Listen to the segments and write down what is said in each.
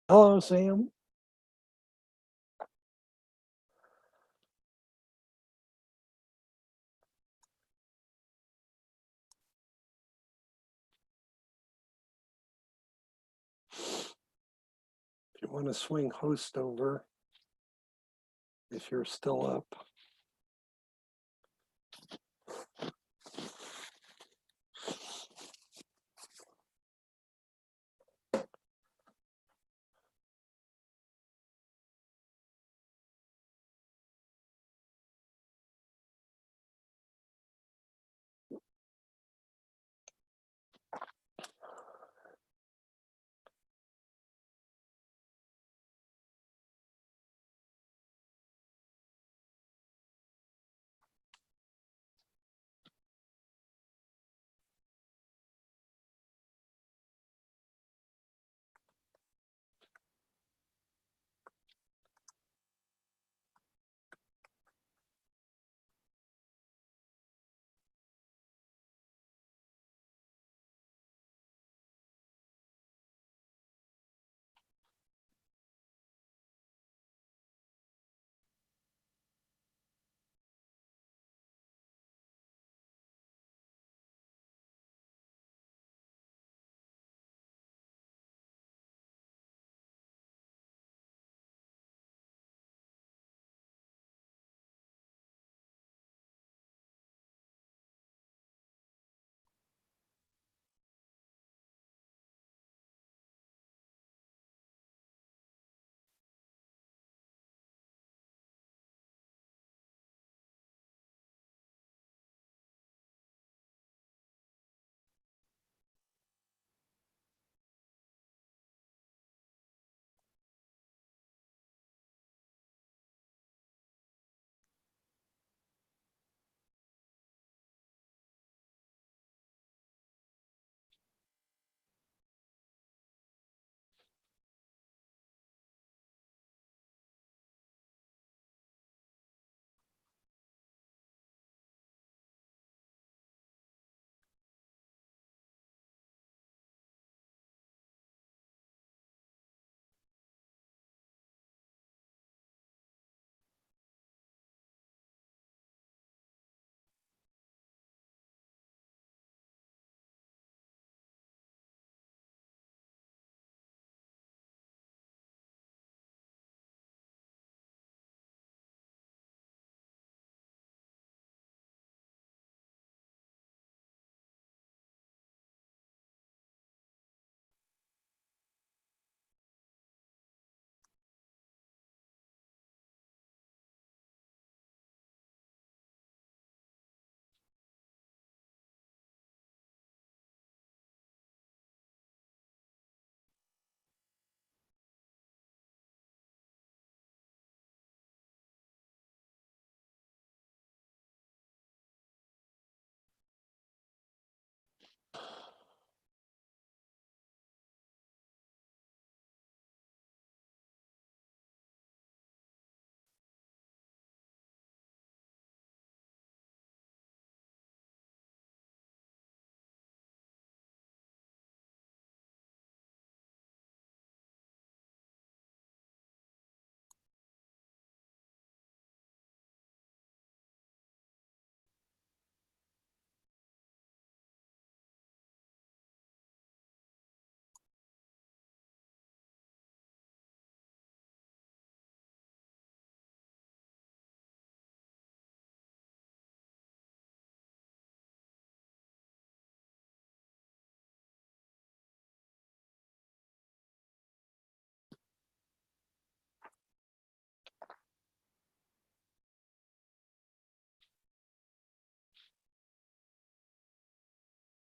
Hello, Sam. If you want to swing host over, if you're still up.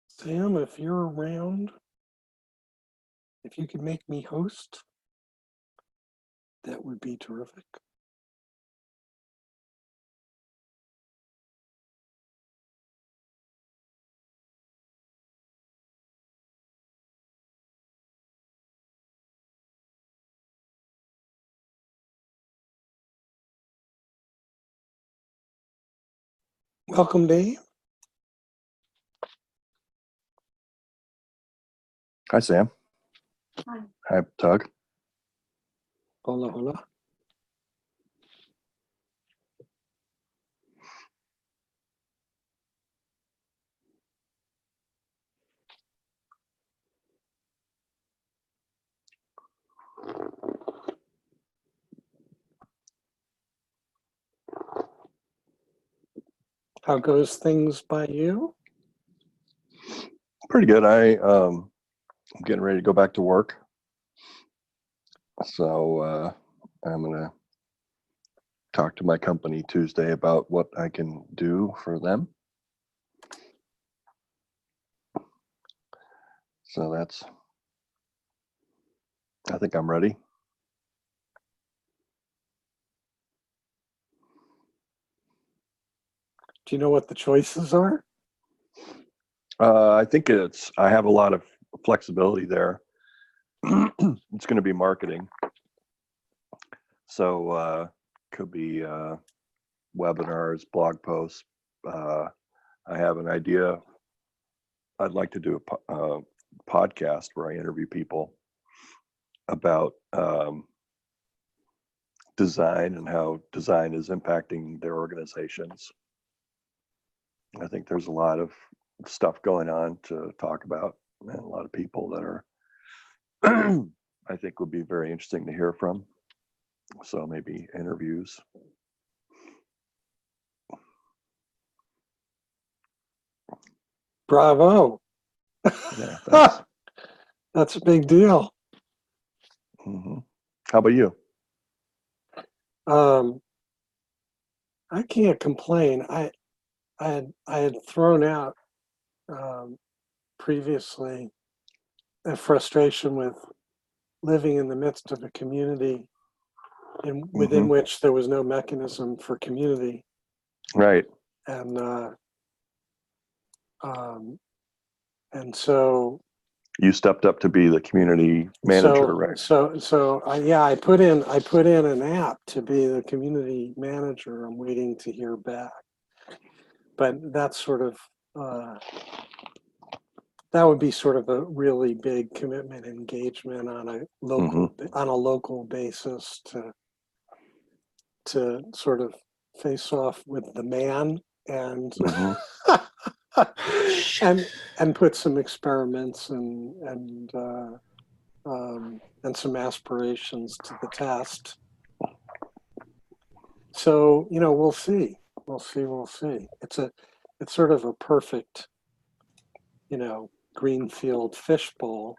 Sam, if you're around, if you could make me host, that would be terrific. Welcome, Dave. Hi, Sam. Hi. Hi, Tug. Hola, hola. How goes things by you? Pretty good. I'm getting ready to go back to work. So I'm gonna talk to my company Tuesday about what I can do for them. So I think I'm ready. Do you know what the choices are? I think I have a lot of flexibility there. It's going to be marketing. So could be webinars, blog posts. I have an idea. I'd like to do a podcast where I interview people about design and how design is impacting their organizations. I think there's a lot of stuff going on to talk about, and a lot of people that are I think would be very interesting to hear from. So maybe interviews. Bravo. Yeah, that's a big deal. Mm-hmm. How about you? I can't complain. I had thrown out previously a frustration with living in the midst of a community within which there was no mechanism for community. Right. And so you stepped up to be the community manager, right? I put in an app to be the community manager. I'm waiting to hear back, but that's sort of that would be sort of a really big commitment, engagement on a local basis to sort of face off with the man and and put some experiments and some aspirations to the test. So we'll see. It's sort of a perfect greenfield fishbowl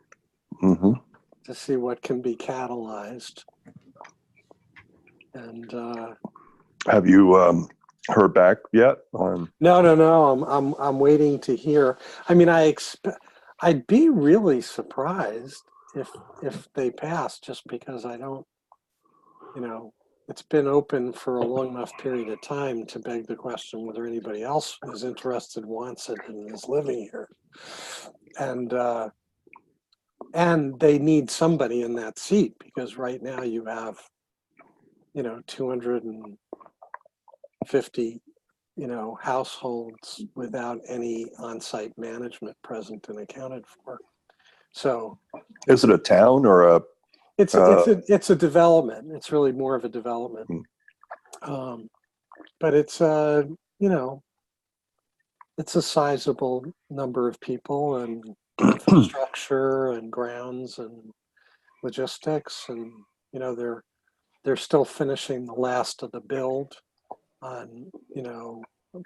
to see what can be catalyzed. And have you heard back yet on? No. I'm waiting to hear. I mean, I'd be really surprised if they pass, just because I don't, it's been open for a long enough period of time to beg the question whether anybody else is interested, wants it, and is living here. And they need somebody in that seat, because right now you have 250 households without any on-site management present and accounted for. So is it a town or a it's a development. It's really more of a development. But it's it's a sizable number of people and infrastructure and grounds and logistics, and they're still finishing the last of the build on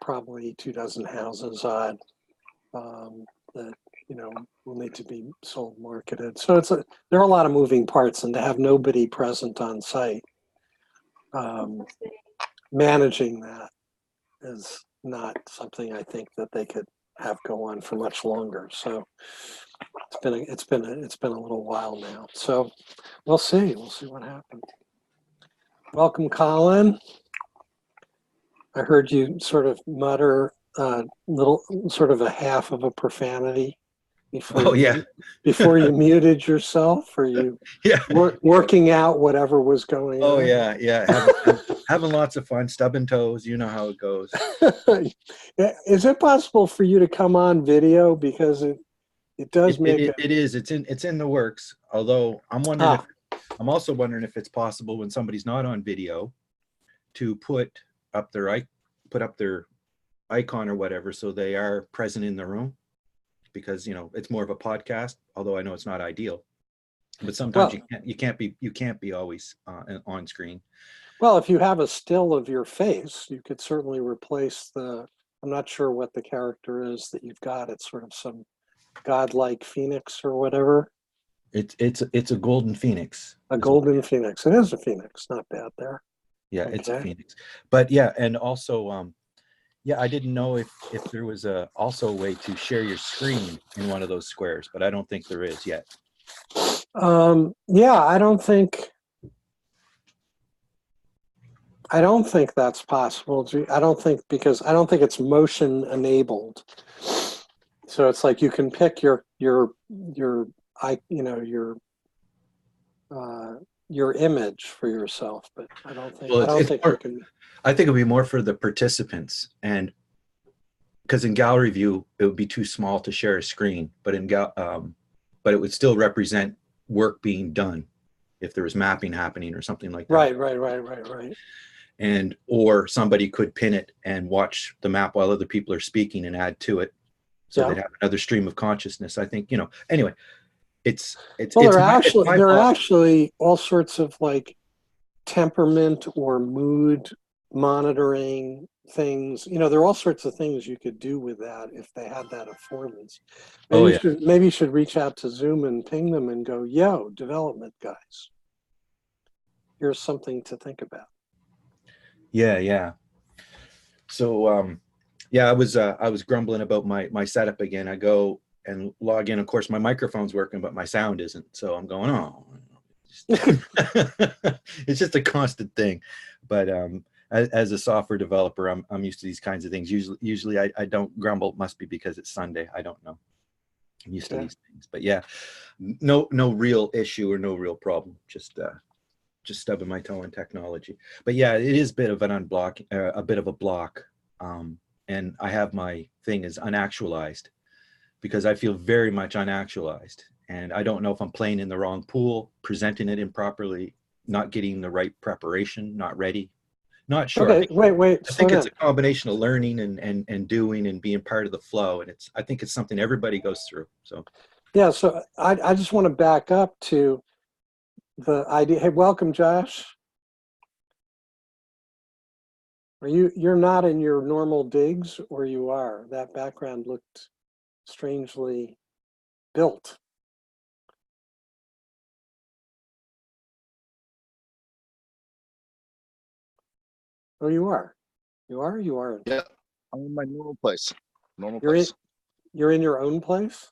probably 24 houses odd that will need to be sold, marketed. So there are a lot of moving parts, and to have nobody present on site managing that is not something I think that they could have go on for much longer. So it's been a little while now. So we'll see what happens. Welcome, Colin. I heard you sort of mutter little, sort of a half of a profanity before before you muted yourself, or you working out whatever was going on. Having lots of fun, stubbing toes. You know how it goes. Is it possible for you to come on video, because it does make it is. It's in the works. Although I'm wondering I'm also wondering if it's possible when somebody's not on video to put up their icon or whatever, so they are present in the room, because it's more of a podcast, although I know it's not ideal, but sometimes Well, you can't be always on screen. well, if you have a still of your face, you could certainly replace I'm not sure what the character is that you've got. It's sort of some godlike phoenix or whatever. It's a golden phoenix. A golden phoenix. It is a phoenix. Not bad there. Yeah, Okay. it's a phoenix. But yeah, and also yeah, I didn't know if there was also a way to share your screen in one of those squares, but I don't think there is yet. Yeah, I don't think that's possible. Because I don't think it's motion enabled. So it's like you can pick your image for yourself, but I don't think you can. I think it would be more for the participants, and because in gallery view it would be too small to share a screen, but but it would still represent work being done if there was mapping happening or something like that. Right. And or somebody could pin it and watch the map while other people are speaking and add to it, so they'd have another stream of consciousness. I think anyway. There are actually all sorts of like temperament or mood monitoring things. There are all sorts of things you could do with that if they had that affordance. Maybe you should reach out to Zoom and ping them and go, yo, development guys, here's something to think about. Yeah. So yeah, I was grumbling about my setup again. I go and log in. Of course, my microphone's working, but my sound isn't. So I'm going, oh, it's just a constant thing. But as a software developer, I'm used to these kinds of things. Usually I don't grumble. It must be because it's Sunday. I don't know. I'm used to these things. But yeah, no real issue or no real problem. Just stubbing my toe in technology. But yeah, it is a bit of a bit of a block. And I have my thing as unactualized, because I feel very much unactualized, and I don't know if I'm playing in the wrong pool, presenting it improperly, not getting the right preparation, not ready, not sure. Okay, wait. I think it's a combination of learning and doing and being part of the flow, and I think it's something everybody goes through. So yeah, so I just want to back up to the idea. Hey, welcome, Josh. You're not in your normal digs, or you are? That background looked strangely built. Oh, you are. You aren't. Yeah, I'm in my normal place. You're in your own place?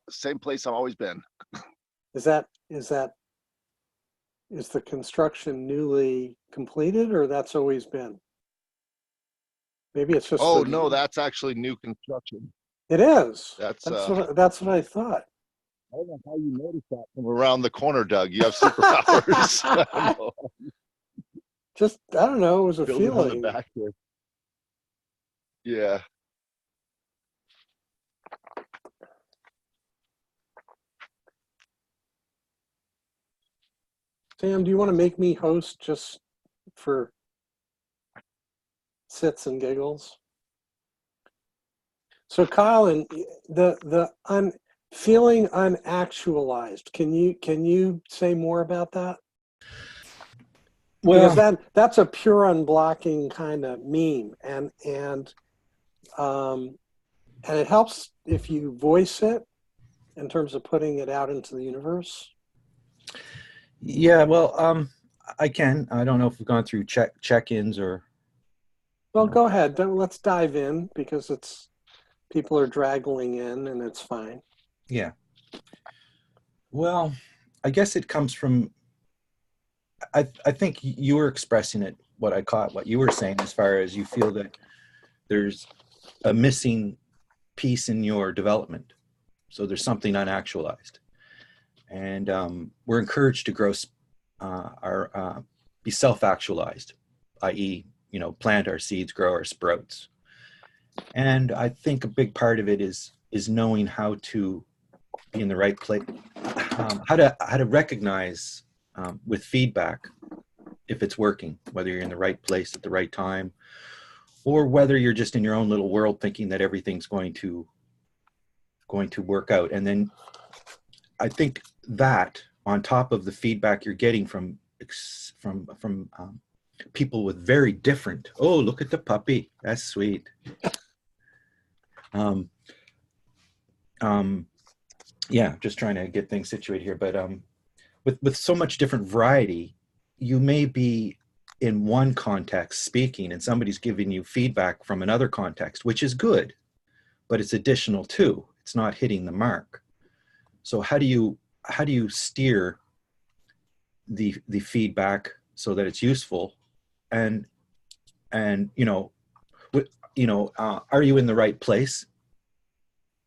Same place I've always been. Is the construction newly completed, or that's always been? Maybe it's just. Oh no, that's actually new construction. It is. That's what I thought. I don't know how you noticed that from around the corner, Doug. You have superpowers. I don't know. It was a Building feeling. on the back here. Yeah. Sam, do you want to make me host just for sits and giggles? So, Colin, feeling unactualized. Can you say more about that? well, Because that's a pure unblocking kind of meme, and it helps if you voice it in terms of putting it out into the universe. yeah, well, I can. I don't know if we've gone through check-ins or. Well, go ahead. Let's dive in, because people are dragging in, and it's fine. Yeah. Well, I guess it comes from. I think you were expressing it. What you were saying, as far as you feel that there's a missing piece in your development, so there's something unactualized, and we're encouraged to grow, be self-actualized, i.e., plant our seeds, grow our sprouts. And I think a big part of it is knowing how to be in the right place, how to recognize with feedback if it's working, whether you're in the right place at the right time, or whether you're just in your own little world thinking that everything's going to work out. And then I think that on top of the feedback you're getting from people with very different, oh, look at the puppy, that's sweet. Yeah, just trying to get things situated here. But with so much different variety, you may be in one context speaking and somebody's giving you feedback from another context, which is good, but it's additional too. It's not hitting the mark. So how do you steer the feedback so that it's useful, and are you in the right place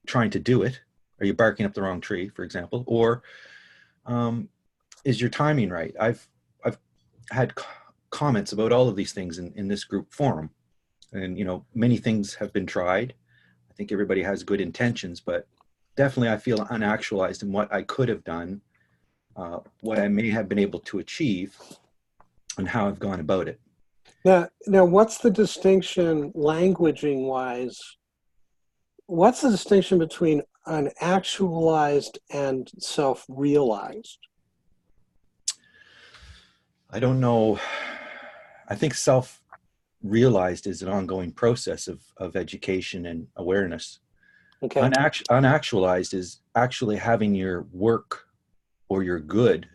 trying to do it? Are you barking up the wrong tree, for example? Or is your timing right? I've had comments about all of these things in this group forum, and many things have been tried. I think everybody has good intentions, but definitely I feel unactualized in what I could have done, what I may have been able to achieve, and how I've gone about it. Now, what's the distinction, languaging wise? What's the distinction between unactualized and self-realized? I don't know. I think self-realized is an ongoing process of education and awareness. Okay. Unactualized is actually having your work or your good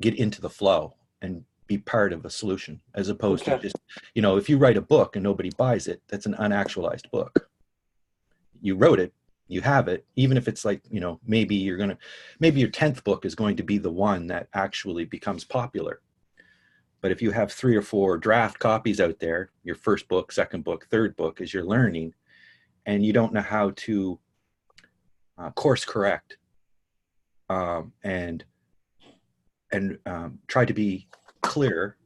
get into the flow and be part of a solution, as opposed to just, if you write a book and nobody buys it, that's an unactualized book. You wrote it, you have it, even if it's like, maybe your 10th book is going to be the one that actually becomes popular. But if you have 3 or 4 draft copies out there, your first book, second book, third book, as you're learning, and you don't know how to course correct and try to be clear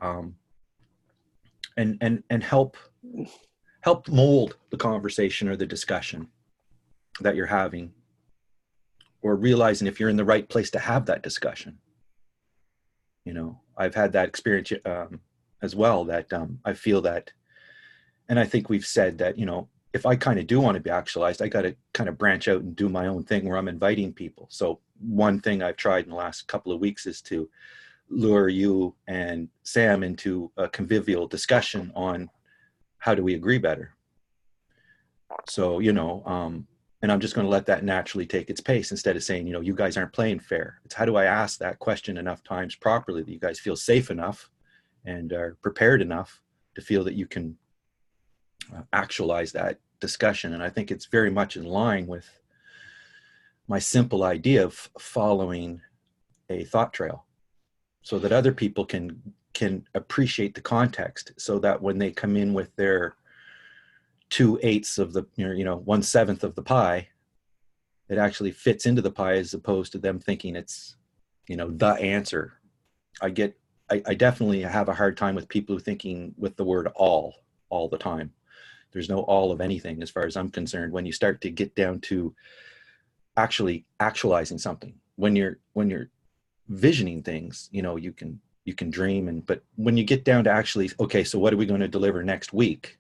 and help mold the conversation or the discussion that you're having, or realizing if you're in the right place to have that discussion. I've had that experience as well, that I feel that, and I think we've said that, if I kind of do want to be actualized, I got to kind of branch out and do my own thing where I'm inviting people. So one thing I've tried in the last couple of weeks is to lure you and Sam into a convivial discussion on how do we agree better. So, and I'm just going to let that naturally take its pace instead of saying, you guys aren't playing fair. It's how do I ask that question enough times properly that you guys feel safe enough and are prepared enough to feel that you can actualize that discussion. And I think it's very much in line with my simple idea of following a thought trail so that other people can appreciate the context, so that when they come in with their 2/8 of the, 1/7 of the pie, it actually fits into the pie, as opposed to them thinking it's, the answer. I definitely have a hard time with people who thinking with the word all the time. There's no all of anything as far as I'm concerned. When you start to get down to actually actualizing something, when you're visioning things, you can dream, but when you get down to actually, okay, so what are we going to deliver next week?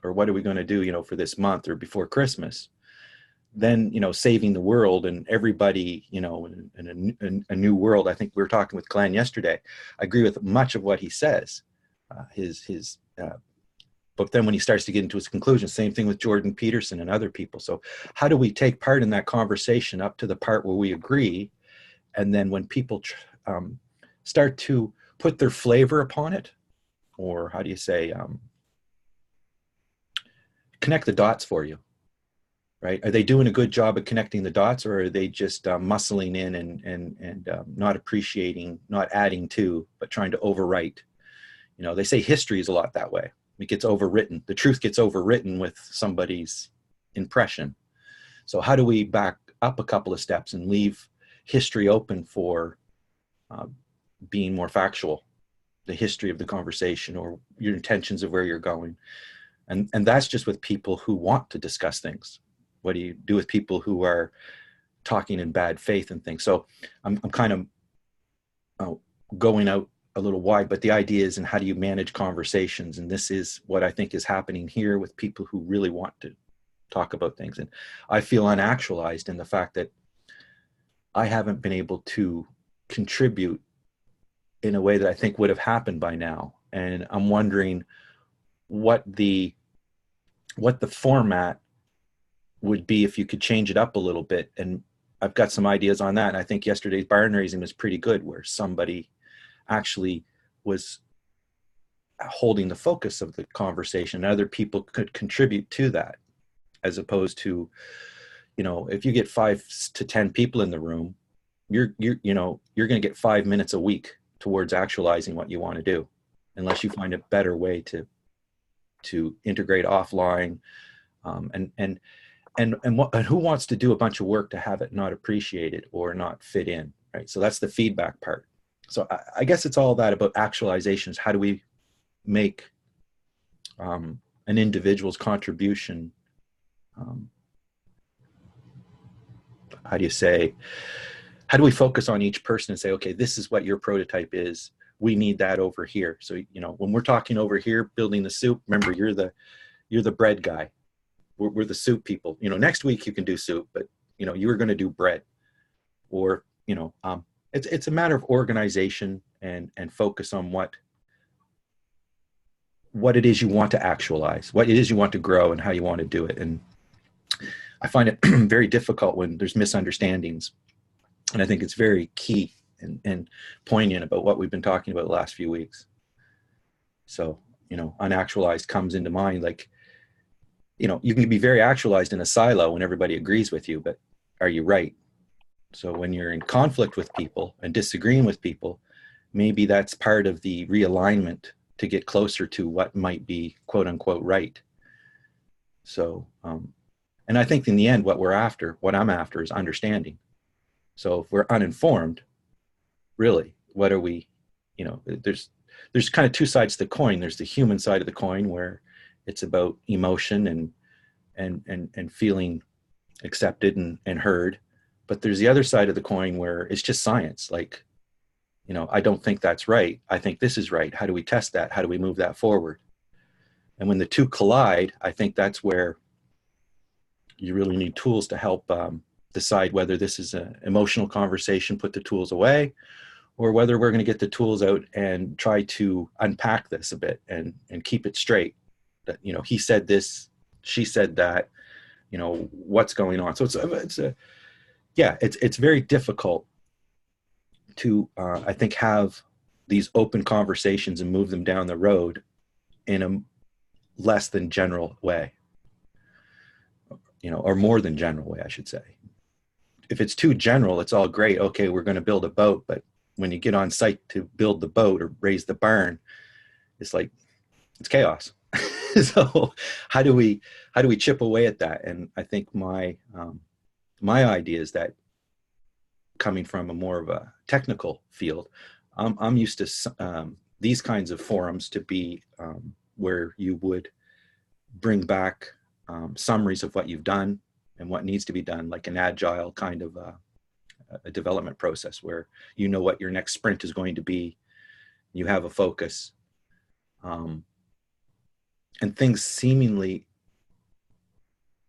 Or what are we going to do, for this month or before Christmas? Then, saving the world and everybody, in a new world. I think we were talking with Glenn yesterday. I agree with much of what he says, but then when he starts to get into his conclusions, same thing with Jordan Peterson and other people. So how do we take part in that conversation up to the part where we agree? And then when people start to put their flavor upon it, or how do you say, connect the dots for you, right? Are they doing a good job of connecting the dots, or are they just muscling in and not appreciating, not adding to, but trying to overwrite? They say history is a lot that way. It gets overwritten. The truth gets overwritten with somebody's impression. So how do we back up a couple of steps and leave history open for being more factual, the history of the conversation or your intentions of where you're going? And that's just with people who want to discuss things. What do you do with people who are talking in bad faith and things. So I'm kind of going out a little wide, but the idea is, and how do you manage conversations? And this is what I think is happening here with people who really want to talk about things. And I feel unactualized in the fact that I haven't been able to contribute in a way that I think would have happened by now. And I'm wondering what the format would be if you could change it up a little bit. And I've got some ideas on that. And I think yesterday's barn raising was pretty good, where somebody actually was holding the focus of the conversation. Other people could contribute to that, as opposed to, if you get 5 to 10 people in the room, you're going to get 5 minutes a week towards actualizing what you want to do, unless you find a better way to integrate offline. And who wants to do a bunch of work to have it not appreciated or not fit in, right? So that's the feedback part. So I guess it's all that about actualizations. How do we make an individual's contribution, how do we focus on each person and say, okay, this is what your prototype is. We need that over here. So, when we're talking over here, building the soup, remember, you're the bread guy. We're the soup people. Next week you can do soup, but you were going to do bread, or, it's a matter of organization and focus on what it is you want to actualize, what it is you want to grow, and how you want to do it. And I find it very difficult when there's misunderstandings. And I think it's very key and poignant about what we've been talking about the last few weeks. So, unactualized comes into mind. Like, you can be very actualized in a silo when everybody agrees with you, but are you right? So when you're in conflict with people and disagreeing with people, maybe that's part of the realignment to get closer to what might be quote unquote right. So, and I think in the end, what I'm after is understanding. So if we're uninformed, really, what are we, there's kind of two sides to the coin. There's the human side of the coin, where it's about emotion and feeling accepted and heard. But there's the other side of the coin where it's just science. Like, I don't think that's right. I think this is right. How do we test that? How do we move that forward? And when the two collide, I think that's where you really need tools to help decide whether this is an emotional conversation, put the tools away, or whether we're going to get the tools out and try to unpack this a bit and keep it straight. That, he said this, she said that, what's going on. So it's very difficult to, I think, have these open conversations and move them down the road in a less than general way, or more than general way, I should say. If it's too general, it's all great. Okay, we're going to build a boat, but when you get on site to build the boat or raise the barn, it's like, it's chaos. So how do we chip away at that? And I think my idea is that, coming from a more of a technical field, I'm used to these kinds of forums to be where you would bring back summaries of what you've done and what needs to be done, like an agile kind of a development process, where what your next sprint is going to be, you have a focus, and things seemingly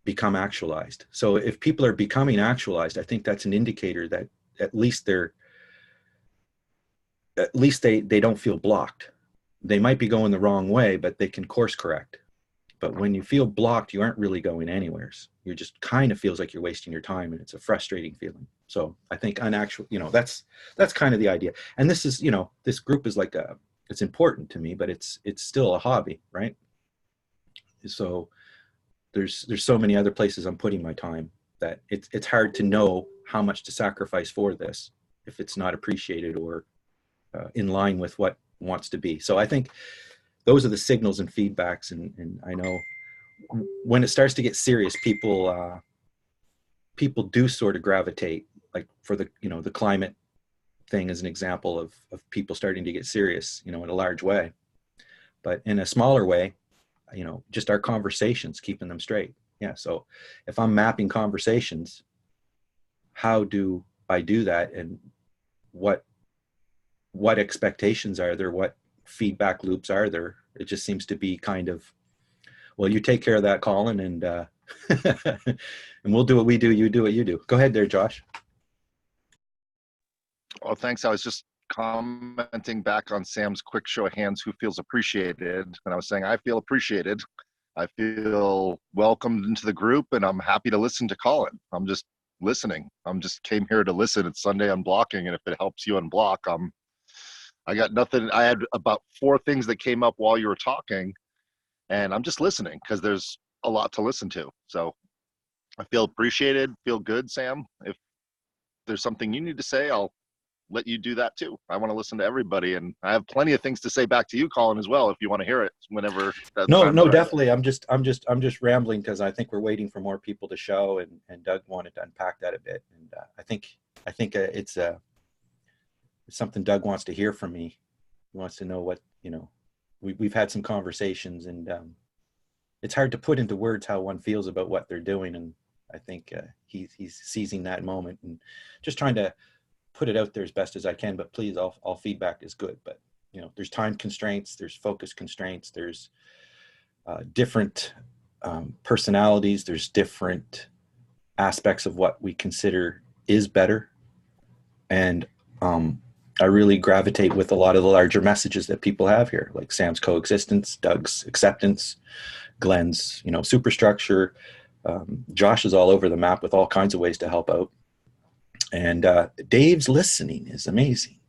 become actualized. So if people are becoming actualized, I think that's an indicator that at least they don't feel blocked. They might be going the wrong way, but they can course correct. But when you feel blocked, you aren't really going anywhere. You just kind of feels like you're wasting your time, and it's a frustrating feeling. So I think that's kind of the idea. And this is, this group is like it's important to me, but it's still a hobby, right? So there's so many other places I'm putting my time that it's hard to know how much to sacrifice for this if it's not appreciated or in line with what wants to be. So I think those are the signals and feedbacks. And I know when it starts to get serious, people do sort of gravitate, like for the climate thing is an example of people starting to get serious, in a large way. But in a smaller way, just our conversations, keeping them straight. Yeah. So if I'm mapping conversations, how do I do that, and what expectations are there, what feedback loops are there? It just seems to be kind of, well, you take care of that, Colin, and and we'll do what we do, you do what you do. Go ahead there, Josh. Oh, thanks. I was just commenting back on Sam's quick show of hands, who feels appreciated. And I was saying, I feel appreciated. I feel welcomed into the group, and I'm happy to listen to Colin. I'm just listening. I'm just came here to listen. It's Sunday Unblocking, and if it helps you unblock, I got nothing. I had about 4 things that came up while you were talking, and I'm just listening because there's a lot to listen to. So I feel appreciated, feel good, Sam. If there's something you need to say, I'll let you do that too. I want to listen to everybody, and I have plenty of things to say back to you, Colin, as well, if you want to hear it whenever that No, time's no, right. definitely. I'm just rambling because I think we're waiting for more people to show, and Doug wanted to unpack that a bit. And I think it's something Doug wants to hear from me. He wants to know what, we've had some conversations, and it's hard to put into words how one feels about what they're doing. And I think he's seizing that moment and just trying to put it out there as best as I can. But please, all feedback is good. But there's time constraints, there's focus constraints, there's different personalities, there's different aspects of what we consider is better. And I really gravitate with a lot of the larger messages that people have here, like Sam's coexistence, Doug's acceptance, Glenn's, superstructure. Josh is all over the map with all kinds of ways to help out. And Dave's listening is amazing.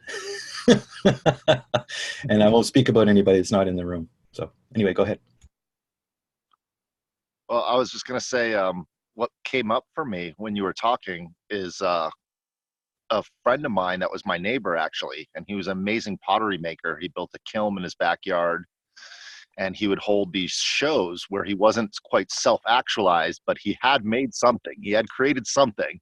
And I won't speak about anybody that's not in the room. So anyway, go ahead. Well, I was just going to say, what came up for me when you were talking is a friend of mine that was my neighbor, actually, and he was an amazing pottery maker. He built a kiln in his backyard, and he would hold these shows where he wasn't quite self-actualized, but he had made something. He had created something.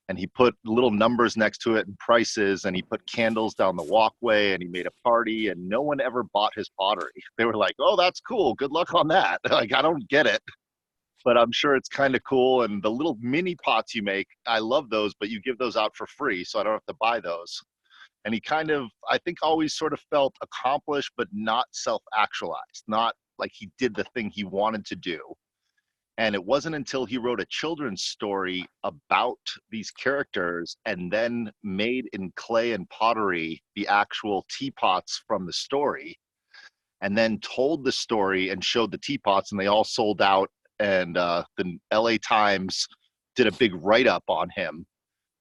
And he put little numbers next to it and prices, and he put candles down the walkway, and he made a party, and no one ever bought his pottery. They were like, oh, that's cool. Good luck on that. Like, I don't get it, but I'm sure it's kind of cool. And the little mini pots you make, I love those, but you give those out for free, so I don't have to buy those. And he kind of, I think, always sort of felt accomplished, but not self-actualized, not like he did the thing he wanted to do. And it wasn't until he wrote a children's story about these characters and then made in clay and pottery the actual teapots from the story, and then told the story and showed the teapots, and they all sold out. And the LA Times did a big write-up on him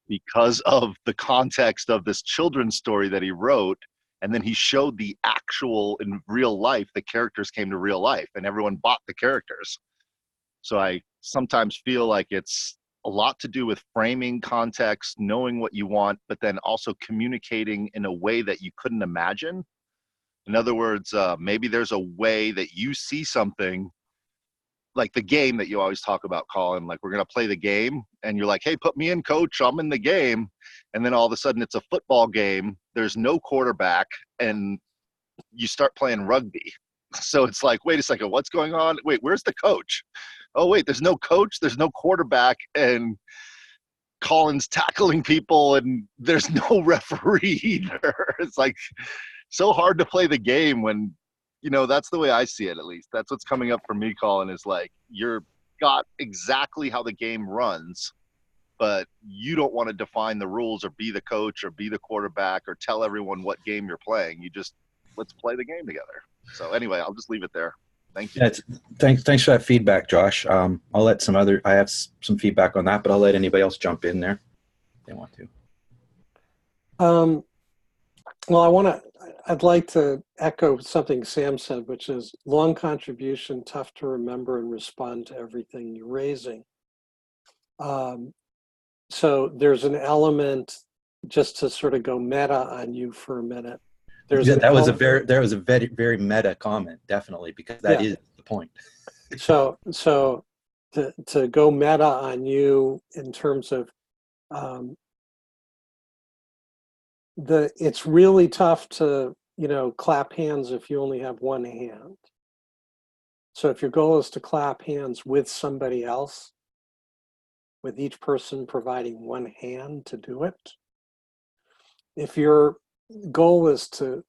because of the context of this children's story that he wrote. And then he showed the actual, in real life, the characters came to real life, and everyone bought the characters. So I sometimes feel like it's a lot to do with framing context, knowing what you want, but then also communicating in a way that you couldn't imagine. In other words, maybe there's a way that you see something, like the game that you always talk about, Colin, like we're going to play the game, and you're like, hey, put me in, coach, I'm in the game. And then all of a sudden it's a football game. There's no quarterback, and you start playing rugby. So it's like, wait a second, what's going on? Wait, where's the coach? Oh, wait, there's no coach, there's no quarterback, and Colin's tackling people, and there's no referee either. It's like so hard to play the game when, that's the way I see it, at least. That's what's coming up for me, Colin, is like you're got exactly how the game runs, but you don't want to define the rules or be the coach or be the quarterback or tell everyone what game you're playing. You just, let's play the game together. So anyway, I'll just leave it there. Thank you. Yeah, thanks for that feedback, Josh. I'll let I have some feedback on that, but I'll let anybody else jump in there if they want to. Well, I'd like to echo something Sam said, which is long contribution, tough to remember and respond to everything you're raising. So there's an element, just to sort of go meta on you for a minute. That was a very, very meta comment, definitely, because that is the point. So to go meta on you in terms of it's really tough to clap hands if you only have one hand. So if your goal is to clap hands with somebody else, with each person providing one hand to do it. If your goal is to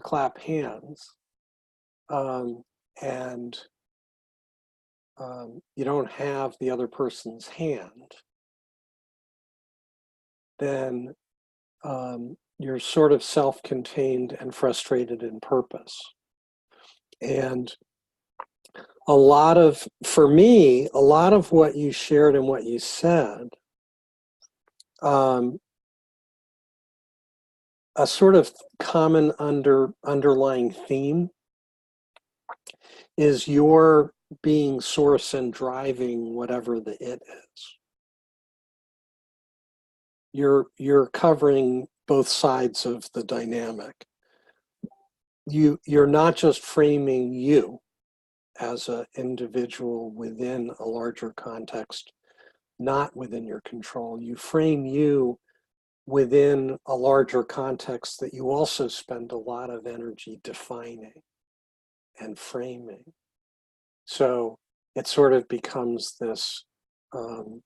clap hands, and you don't have the other person's hand, then you're sort of self-contained and frustrated in purpose. And for me, a lot of what you shared and what you said, a sort of common underlying theme is your being source and driving whatever the it is. You're covering both sides of the dynamic. You're not just framing you as an individual within a larger context, not within your control. You frame you within a larger context that you also spend a lot of energy defining and framing. So it sort of becomes this, the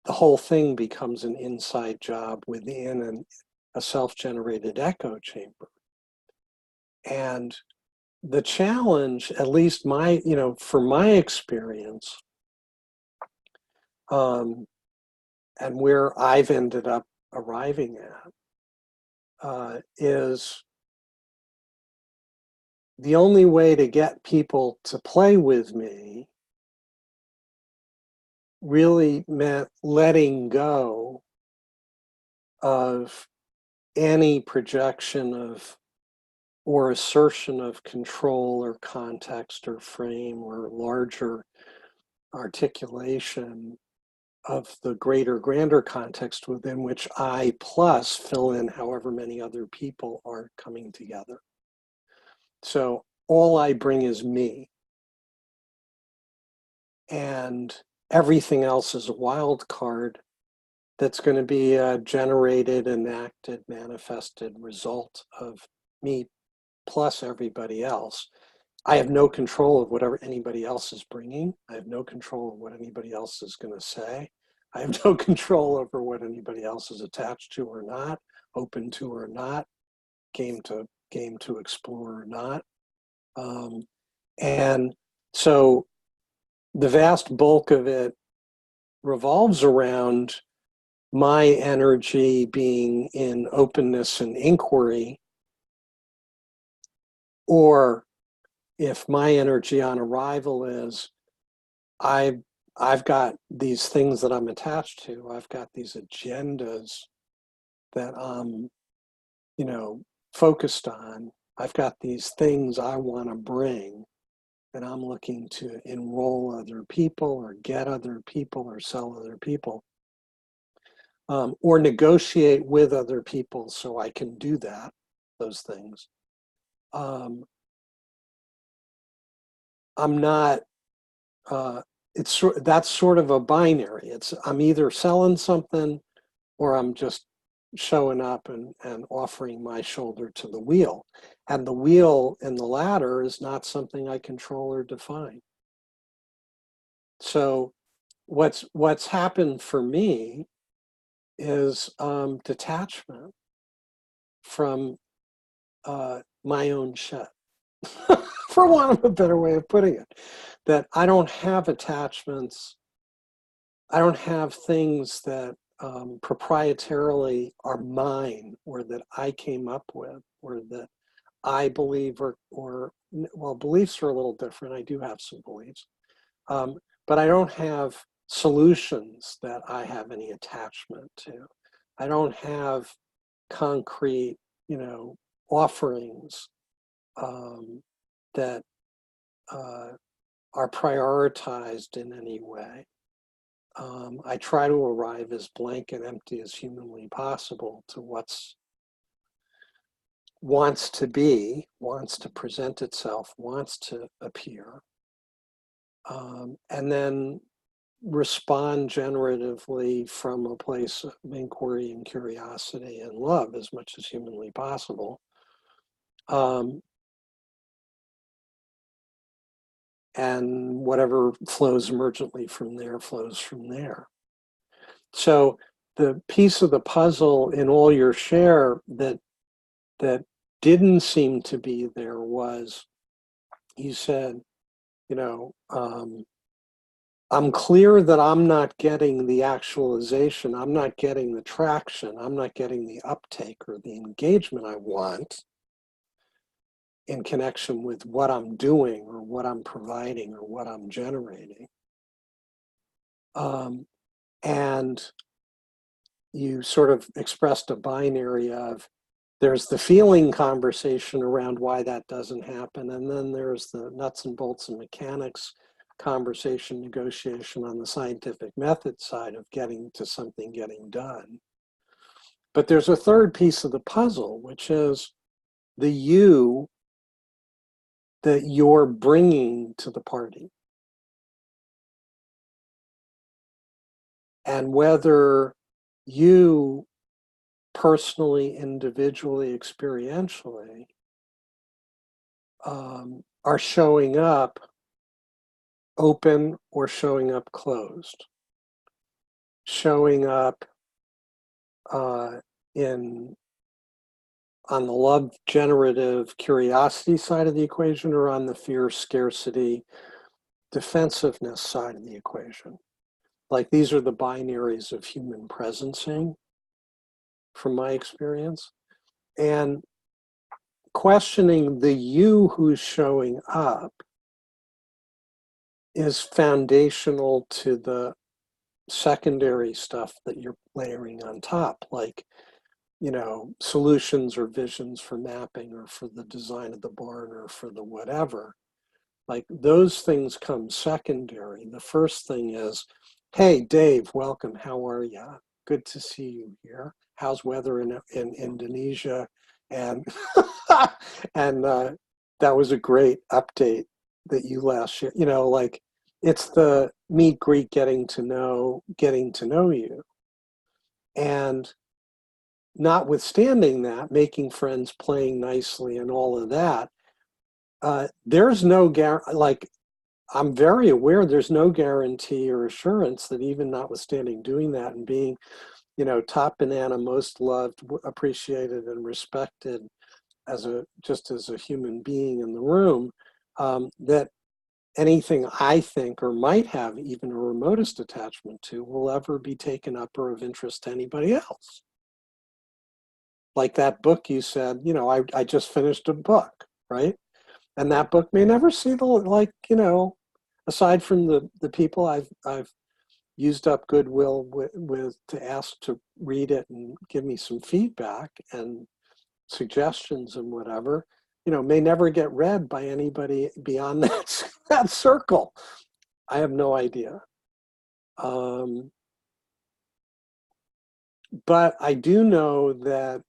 whole thing becomes an inside job within a self-generated echo chamber. And the challenge, at least from my experience, and where I've ended up arriving at, is the only way to get people to play with me really meant letting go of any projection of or assertion of control or context or frame or larger articulation of the grander context within which I plus fill in however many other people are coming together. So all I bring is me. And everything else is a wild card that's going to be a generated, enacted, manifested result of me plus everybody else. I have no control of whatever anybody else is bringing. I have no control of what anybody else is going to say. I have no control over what anybody else is attached to or not, open to or not, game to explore or not. And so the vast bulk of it revolves around my energy being in openness and inquiry, or if my energy on arrival is I've got these things that I'm attached to, I've got these agendas that I'm, focused on, I've got these things I want to bring, and I'm looking to enroll other people or get other people or sell other people, or negotiate with other people so I can do those things. I'm not, that's sort of a binary. I'm either selling something or I'm just showing up and offering my shoulder to the wheel. And the wheel in the latter is not something I control or define. So what's happened for me is detachment from my own shit, for want of a better way of putting it. That I don't have attachments. I don't have things that proprietarily are mine, or that I came up with, or that I believe, or well, beliefs are a little different. I do have some beliefs, but I don't have solutions that I have any attachment to. I don't have concrete, offerings that are prioritized in any way. I try to arrive as blank and empty as humanly possible to what's wants to be, wants to present itself, wants to appear, and then respond generatively from a place of inquiry and curiosity and love as much as humanly possible. And whatever flows emergently from there flows from there. So the piece of the puzzle in all your share that didn't seem to be there was, you said, you know, I'm clear that I'm not getting the actualization, I'm not getting the traction, I'm not getting the uptake or the engagement I want in connection with what I'm doing or what I'm providing or what I'm generating. And you sort of expressed a binary of, there's the feeling conversation around why that doesn't happen, and then there's the nuts and bolts and mechanics conversation, negotiation on the scientific method side of getting to something getting done. But there's a third piece of the puzzle, which is the you that you're bringing to the party. And whether you personally, individually, experientially are showing up open or showing up closed, showing up in on the love generative curiosity side of the equation or on the fear scarcity defensiveness side of the equation. Like, these are the binaries of human presencing from my experience. And questioning the you who's showing up is foundational to the secondary stuff that you're layering on top, like, you know, solutions or visions for mapping or for the design of the barn or for the whatever. Like, those things come secondary. The first thing is, hey, Dave, welcome. How are you? Good to see you here. How's weather in Indonesia? And and that was a great update that you last year. You know, like, it's the meet, greet, getting to know you. And notwithstanding that, making friends, playing nicely, and all of that, there's no like, I'm very aware there's no guarantee or assurance that even notwithstanding doing that and being, you know, top banana, most loved, appreciated, and respected as a human being in the room, that anything I think or might have even a remotest attachment to will ever be taken up or of interest to anybody else. Like that book you said, you know, I just finished a book, right? And that book may never see the, like, you know, aside from the people I've used up goodwill with to ask to read it and give me some feedback and suggestions and whatever, you know, may never get read by anybody beyond that circle. I have no idea. But I do know that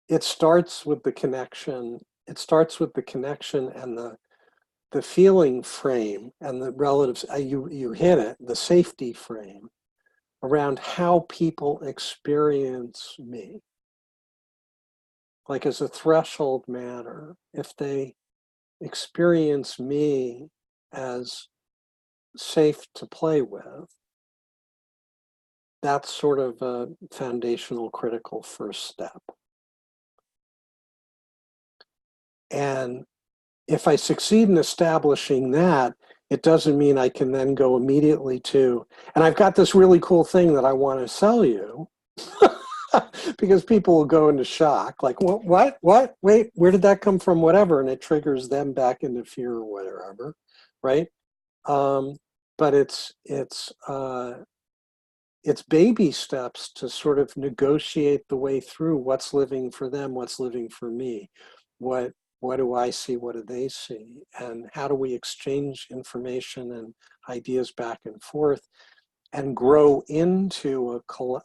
it starts with the connection. It starts with the connection and the feeling frame and the relatives. You hit it, the safety frame around how people experience me. Like, as a threshold matter, if they experience me as safe to play with, that's sort of a foundational, critical first step. And if I succeed in establishing that, it doesn't mean I can then go immediately to, and I've got this really cool thing that I want to sell you, because people will go into shock, like, what, wait, where did that come from, whatever, and it triggers them back into fear or whatever, right? But it's baby steps to sort of negotiate the way through what's living for them, what's living for me, what do I see, what do they see, and how do we exchange information and ideas back and forth and grow into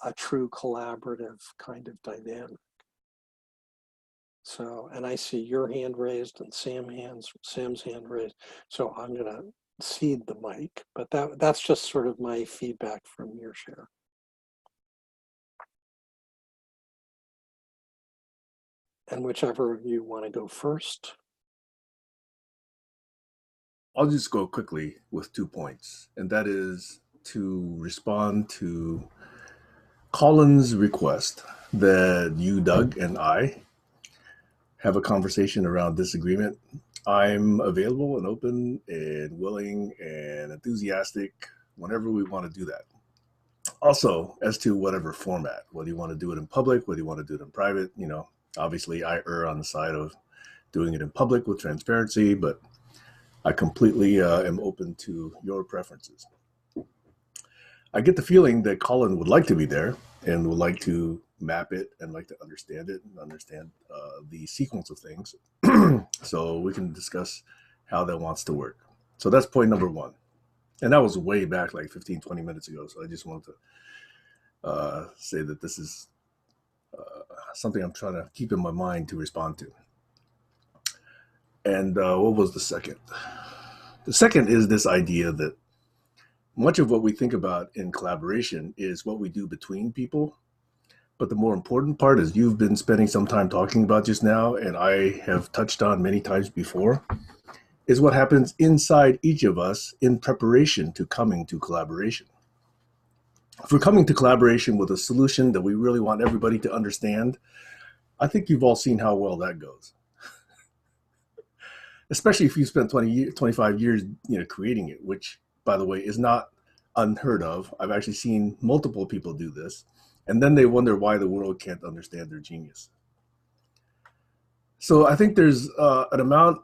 a true collaborative kind of dynamic. So, and I see your hand raised and Sam's hand raised. So I'm going to cede the mic, but that's just sort of my feedback from your share. And whichever of you want to go first. I'll just go quickly with 2 points, and that is to respond to Colin's request that you, Doug, and I have a conversation around disagreement. I'm available and open and willing and enthusiastic whenever we want to do that. Also, as to whatever format, whether you want to do it in public, whether you want to do it in private, obviously I err on the side of doing it in public with transparency, but I completely am open to your preferences. I get the feeling that Colin would like to be there and would like to map it and like to understand it and understand the sequence of things. So we can discuss how that wants to work. So that's point number 1. And that was way back like 15, 20 minutes ago. So I just wanted to say that this is something I'm trying to keep in my mind to respond to. And what was the second? The second is this idea that much of what we think about in collaboration is what we do between people. But the more important part, as you've been spending some time talking about just now, and I have touched on many times before, is what happens inside each of us in preparation to coming to collaboration. If we're coming to collaboration with a solution that we really want everybody to understand, I think you've all seen how well that goes. Especially if you spent 25 years creating it, which, by the way, is not unheard of. I've actually seen multiple people do this. And then they wonder why the world can't understand their genius. So I think there's an amount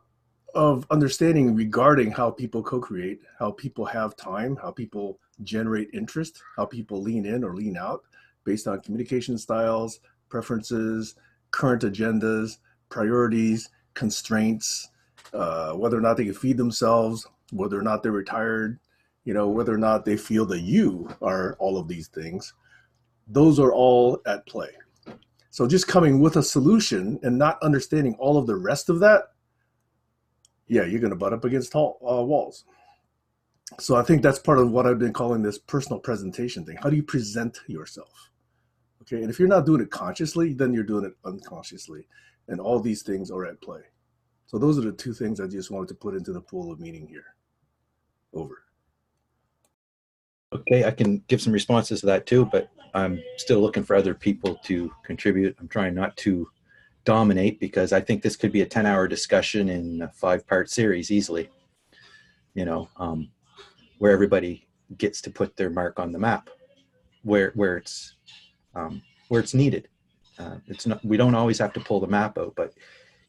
of understanding regarding how people co-create, how people have time, how people generate interest, how people lean in or lean out based on communication styles, preferences, current agendas, priorities, constraints, whether or not they can feed themselves, whether or not they're retired, whether or not they feel that you are all of these things. Those are all at play. So just coming with a solution and not understanding all of the rest of that, yeah, you're going to butt up against walls. So I think that's part of what I've been calling this personal presentation thing. How do you present yourself? Okay, and if you're not doing it consciously, then you're doing it unconsciously. And all these things are at play. So those are the 2 things I just wanted to put into the pool of meaning here. Over. Okay, I can give some responses to that too, but I'm still looking for other people to contribute. I'm trying not to dominate because I think this could be a 10-hour discussion in a 5-part series easily, where everybody gets to put their mark on the map, where it's needed. It's not. We don't always have to pull the map out, but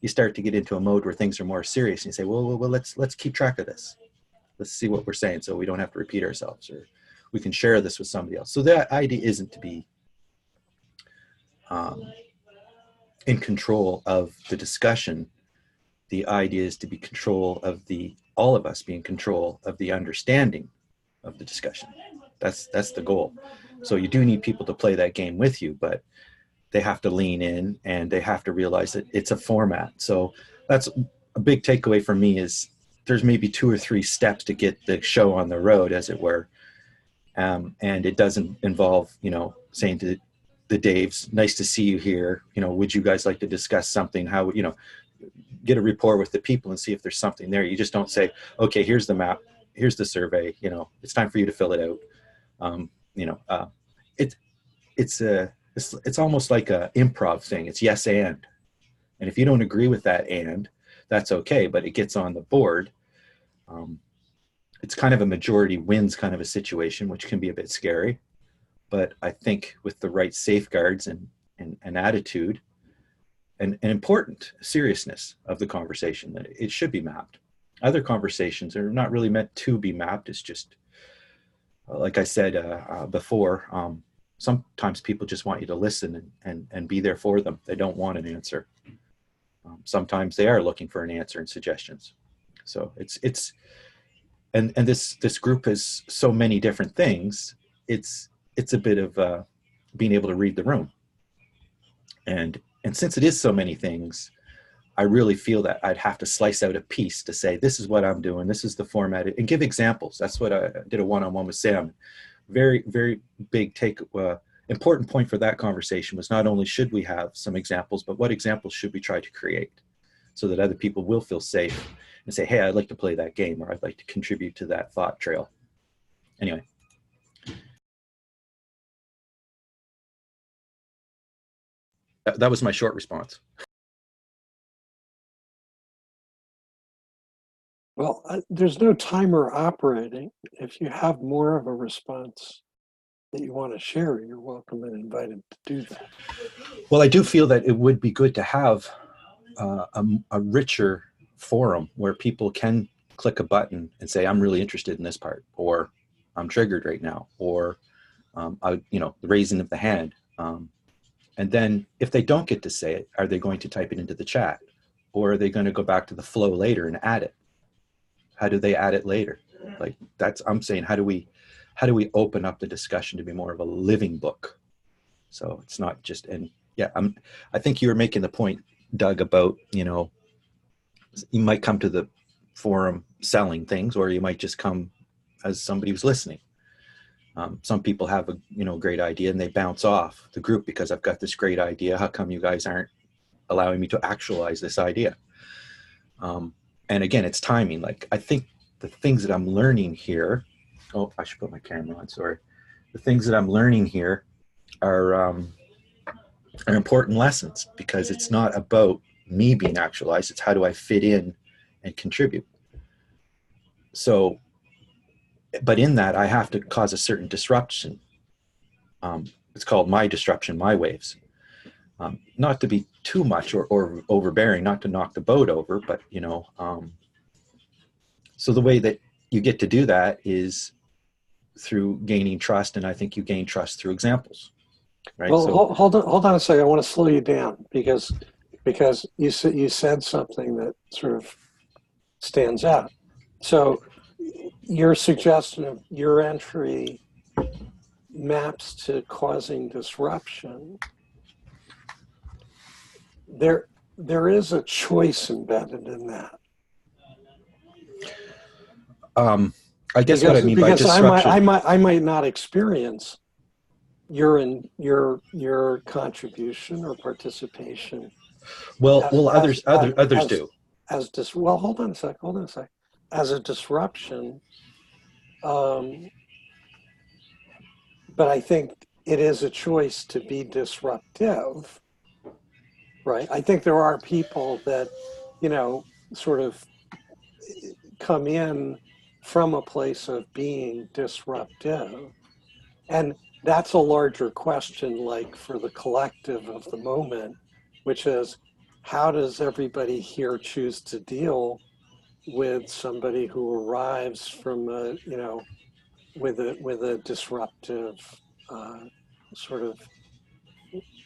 you start to get into a mode where things are more serious, and you say, well, let's keep track of this. Let's see what we're saying, so we don't have to repeat ourselves, or we can share this with somebody else. So that idea isn't to be in control of the discussion. The idea is to be control of all of us be in control of the understanding of the discussion. That's the goal. So you do need people to play that game with you, but they have to lean in and they have to realize that it's a format. So that's a big takeaway for me, is there's maybe 2 or 3 steps to get the show on the road, as it were. And it doesn't involve, saying to the Daves, nice to see you here. Would you guys like to discuss something? How, get a rapport with the people and see if there's something there. You just don't say, okay, here's the map, here's the survey, it's time for you to fill it out. It's almost like a improv thing. It's yes and if you don't agree with that, that's okay, but it gets on the board. It's kind of a majority wins kind of a situation, which can be a bit scary. But I think with the right safeguards and attitude and important seriousness of the conversation, that it should be mapped. Other conversations are not really meant to be mapped. It's just, like I said before, sometimes people just want you to listen and be there for them. They don't want an answer. Sometimes they are looking for an answer and suggestions. So and this group has so many different things. It's a bit of being able to read the room. And since it is so many things, I really feel that I'd have to slice out a piece to say, this is what I'm doing, this is the format, and give examples. That's what I did a one-on-one with Sam. Very, very big important point for that conversation was not only should we have some examples, but what examples should we try to create so that other people will feel safe and say, hey, I'd like to play that game, or I'd like to contribute to that thought trail. Anyway. That was my short response. Well, there's no timer operating. If you have more of a response that you want to share, you're welcome and invited to do that. Well, I do feel that it would be good to have a richer forum where people can click a button and say, I'm really interested in this part, or I'm triggered right now, or the raising of the hand. And then if they don't get to say it, are they going to type it into the chat, or are they going to go back to the flow later and add it? How do they add it later? Like I'm saying, how do we open up the discussion to be more of a living book? So it's not just, and yeah, I think you were making the point, Doug, about, you might come to the forum selling things, or you might just come as somebody who's listening. Some people have a great idea and they bounce off the group because I've got this great idea. How come you guys aren't allowing me to actualize this idea? And again, it's timing. Like, I think the things that I'm learning here, oh, I should put my camera on, sorry. The things that I'm learning here are important lessons, because it's not about me being actualized. It's how do I fit in and contribute. So, but in that, I have to cause a certain disruption. It's called my disruption, my waves. Not to be too much or overbearing, not to knock the boat over, but, so the way that you get to do that is through gaining trust. And I think you gain trust through examples, right? Well, So hold on a second. I want to slow you down because you said something that sort of stands out. So your suggestion of your entry maps to causing disruption. There is a choice embedded in that. I guess what I mean by disruption. I might not experience your contribution or participation. Well, others do. Well, hold on a sec. As a disruption, but I think it is a choice to be disruptive, right? I think there are people that, sort of come in from a place of being disruptive. And that's a larger question, like for the collective of the moment, which is, how does everybody here choose to deal with somebody who arrives from with a disruptive sort of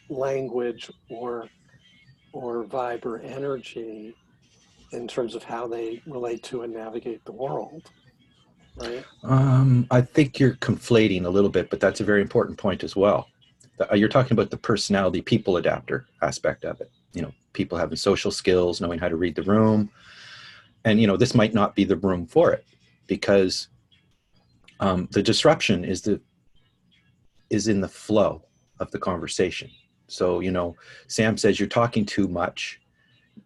language or vibe or energy in terms of how they relate to and navigate the world, right? I think you're conflating a little bit, but that's a very important point as well. You're talking about the personality, people adapter aspect of it. People having social skills, knowing how to read the room. And, this might not be the room for it, because the disruption is in the flow of the conversation. So, Sam says you're talking too much.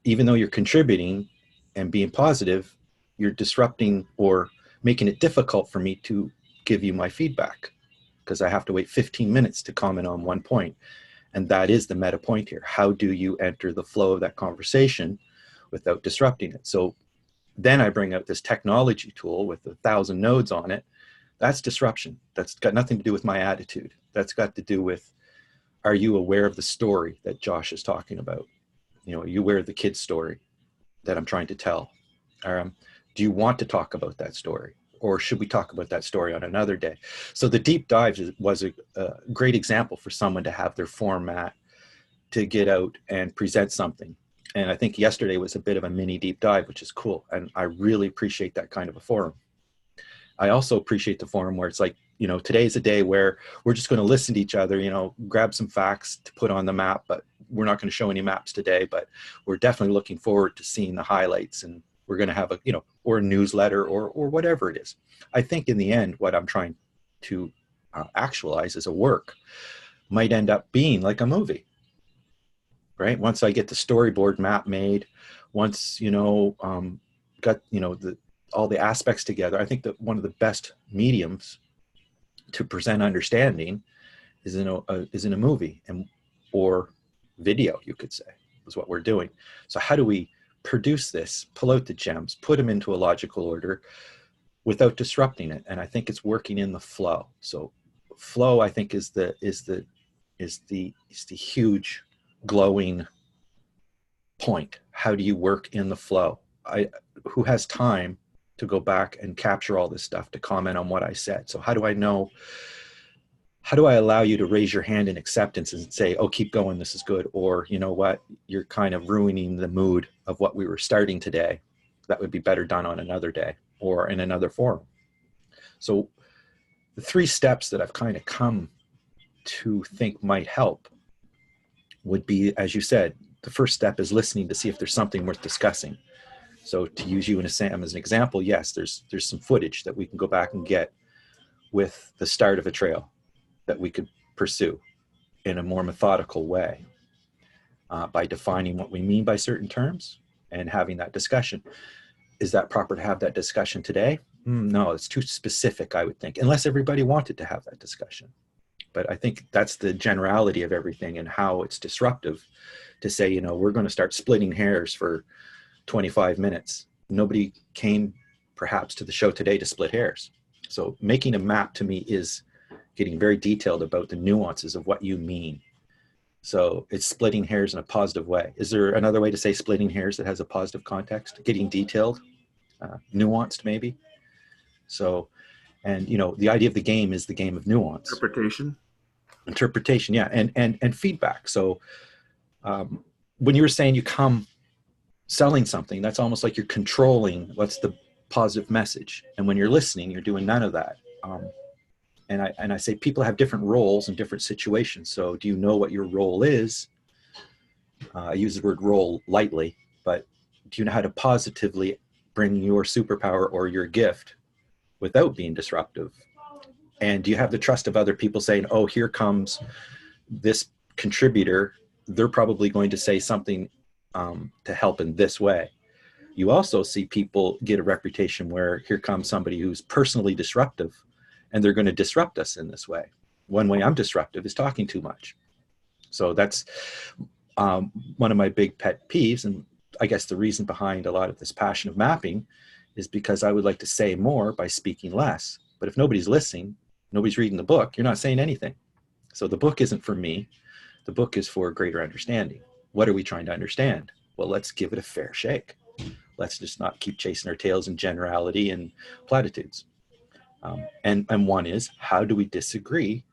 Even though you're contributing and being positive, you're disrupting or making it difficult for me to give you my feedback, because I have to wait 15 minutes to comment on one point. And that is the meta point here. How do you enter the flow of that conversation without disrupting it? So then I bring out this technology tool with 1,000 nodes on it. That's disruption. That's got nothing to do with my attitude. That's got to do with, are you aware of the story that Josh is talking about? Are you aware of the kid's story that I'm trying to tell? Do you want to talk about that story? Or should we talk about that story on another day? So the deep dives was a great example for someone to have their format to get out and present something. And I think yesterday was a bit of a mini deep dive, which is cool. And I really appreciate that kind of a forum. I also appreciate the forum where it's like, today's a day where we're just going to listen to each other, grab some facts to put on the map, but we're not going to show any maps today, but we're definitely looking forward to seeing the highlights, and we're going to have or a newsletter or whatever it is. I think in the end, what I'm trying to actualize as a work might end up being like a movie, right? Once I get the storyboard map made, once, got, all the aspects together. I think that one of the best mediums to present understanding is in a movie or video, you could say, is what we're doing. So how do we produce this, pull out the gems, put them into a logical order without disrupting it? And I think it's working in the flow. So flow, I think, is the huge glowing point. How do you work in the flow? Who has time to go back and capture all this stuff, to comment on what I said? So how do I know? How do I allow you to raise your hand in acceptance and say, oh, keep going, this is good? Or, you know what, you're kind of ruining the mood of what we were starting today. That would be better done on another day or in another forum. So the 3 steps that I've kind of come to think might help would be, as you said, the first step is listening to see if there's something worth discussing. So to use you and Sam as an example, yes, there's some footage that we can go back and get with the start of a trail that we could pursue in a more methodical way, by defining what we mean by certain terms and having that discussion. Is that proper to have that discussion today? No, it's too specific, I would think, unless everybody wanted to have that discussion. But I think that's the generality of everything and how it's disruptive to say, we're going to start splitting hairs for 25 minutes. Nobody came perhaps to the show today to split hairs. So making a map to me is getting very detailed about the nuances of what you mean. So it's splitting hairs in a positive way. Is there another way to say splitting hairs that has a positive context? Getting detailed, nuanced maybe. So, and the idea of the game is the game of nuance. Interpretation, yeah, and feedback. So when you were saying you come selling something, that's almost like you're controlling what's the positive message. And when you're listening, you're doing none of that. And I say people have different roles in different situations. So do you know what your role is? I use the word role lightly, but do you know how to positively bring your superpower or your gift without being disruptive? And do you have the trust of other people saying, oh, here comes this contributor. They're probably going to say something to help in this way. You also see people get a reputation where here comes somebody who's personally disruptive, and they're going to disrupt us in this way. One way I'm disruptive is talking too much. So that's one of my big pet peeves. And I guess the reason behind a lot of this passion of mapping is because I would like to say more by speaking less. But if nobody's listening, nobody's reading the book, you're not saying anything. So the book isn't for me. The book is for greater understanding. What are we trying to understand? Well, let's give it a fair shake. Let's just not keep chasing our tails in generality and platitudes. And one is, how do we disagree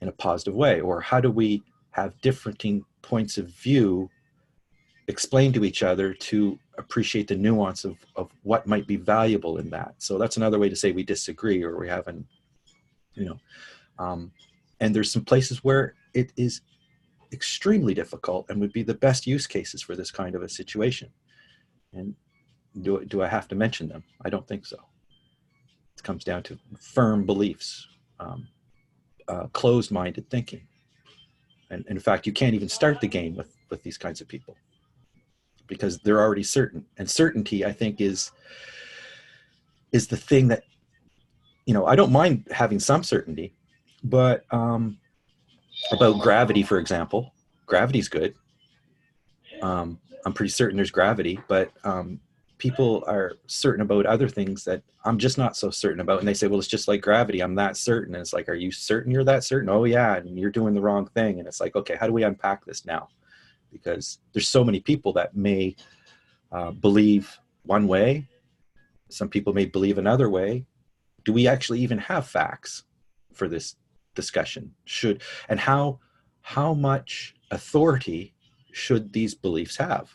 in a positive way? Or how do we have differing points of view explained to each other to appreciate the nuance of what might be valuable in that? So that's another way to say we disagree, or we haven't, and there's some places where it is extremely difficult and would be the best use cases for this kind of a situation. And do I have to mention them? I don't think so. It comes down to firm beliefs, closed-minded thinking. And in fact, you can't even start the game with these kinds of people because they're already certain. And certainty, I think, is the thing that, I don't mind having some certainty, but about gravity, for example, gravity's good. I'm pretty certain there's gravity, but people are certain about other things that I'm just not so certain about. And they say, well, it's just like gravity. I'm that certain. And it's like, are you certain you're that certain? Oh yeah. And you're doing the wrong thing. And it's like, okay, how do we unpack this now? Because there's so many people that may believe one way. Some people may believe another way. Do we actually even have facts for this discussion? And how much authority should these beliefs have?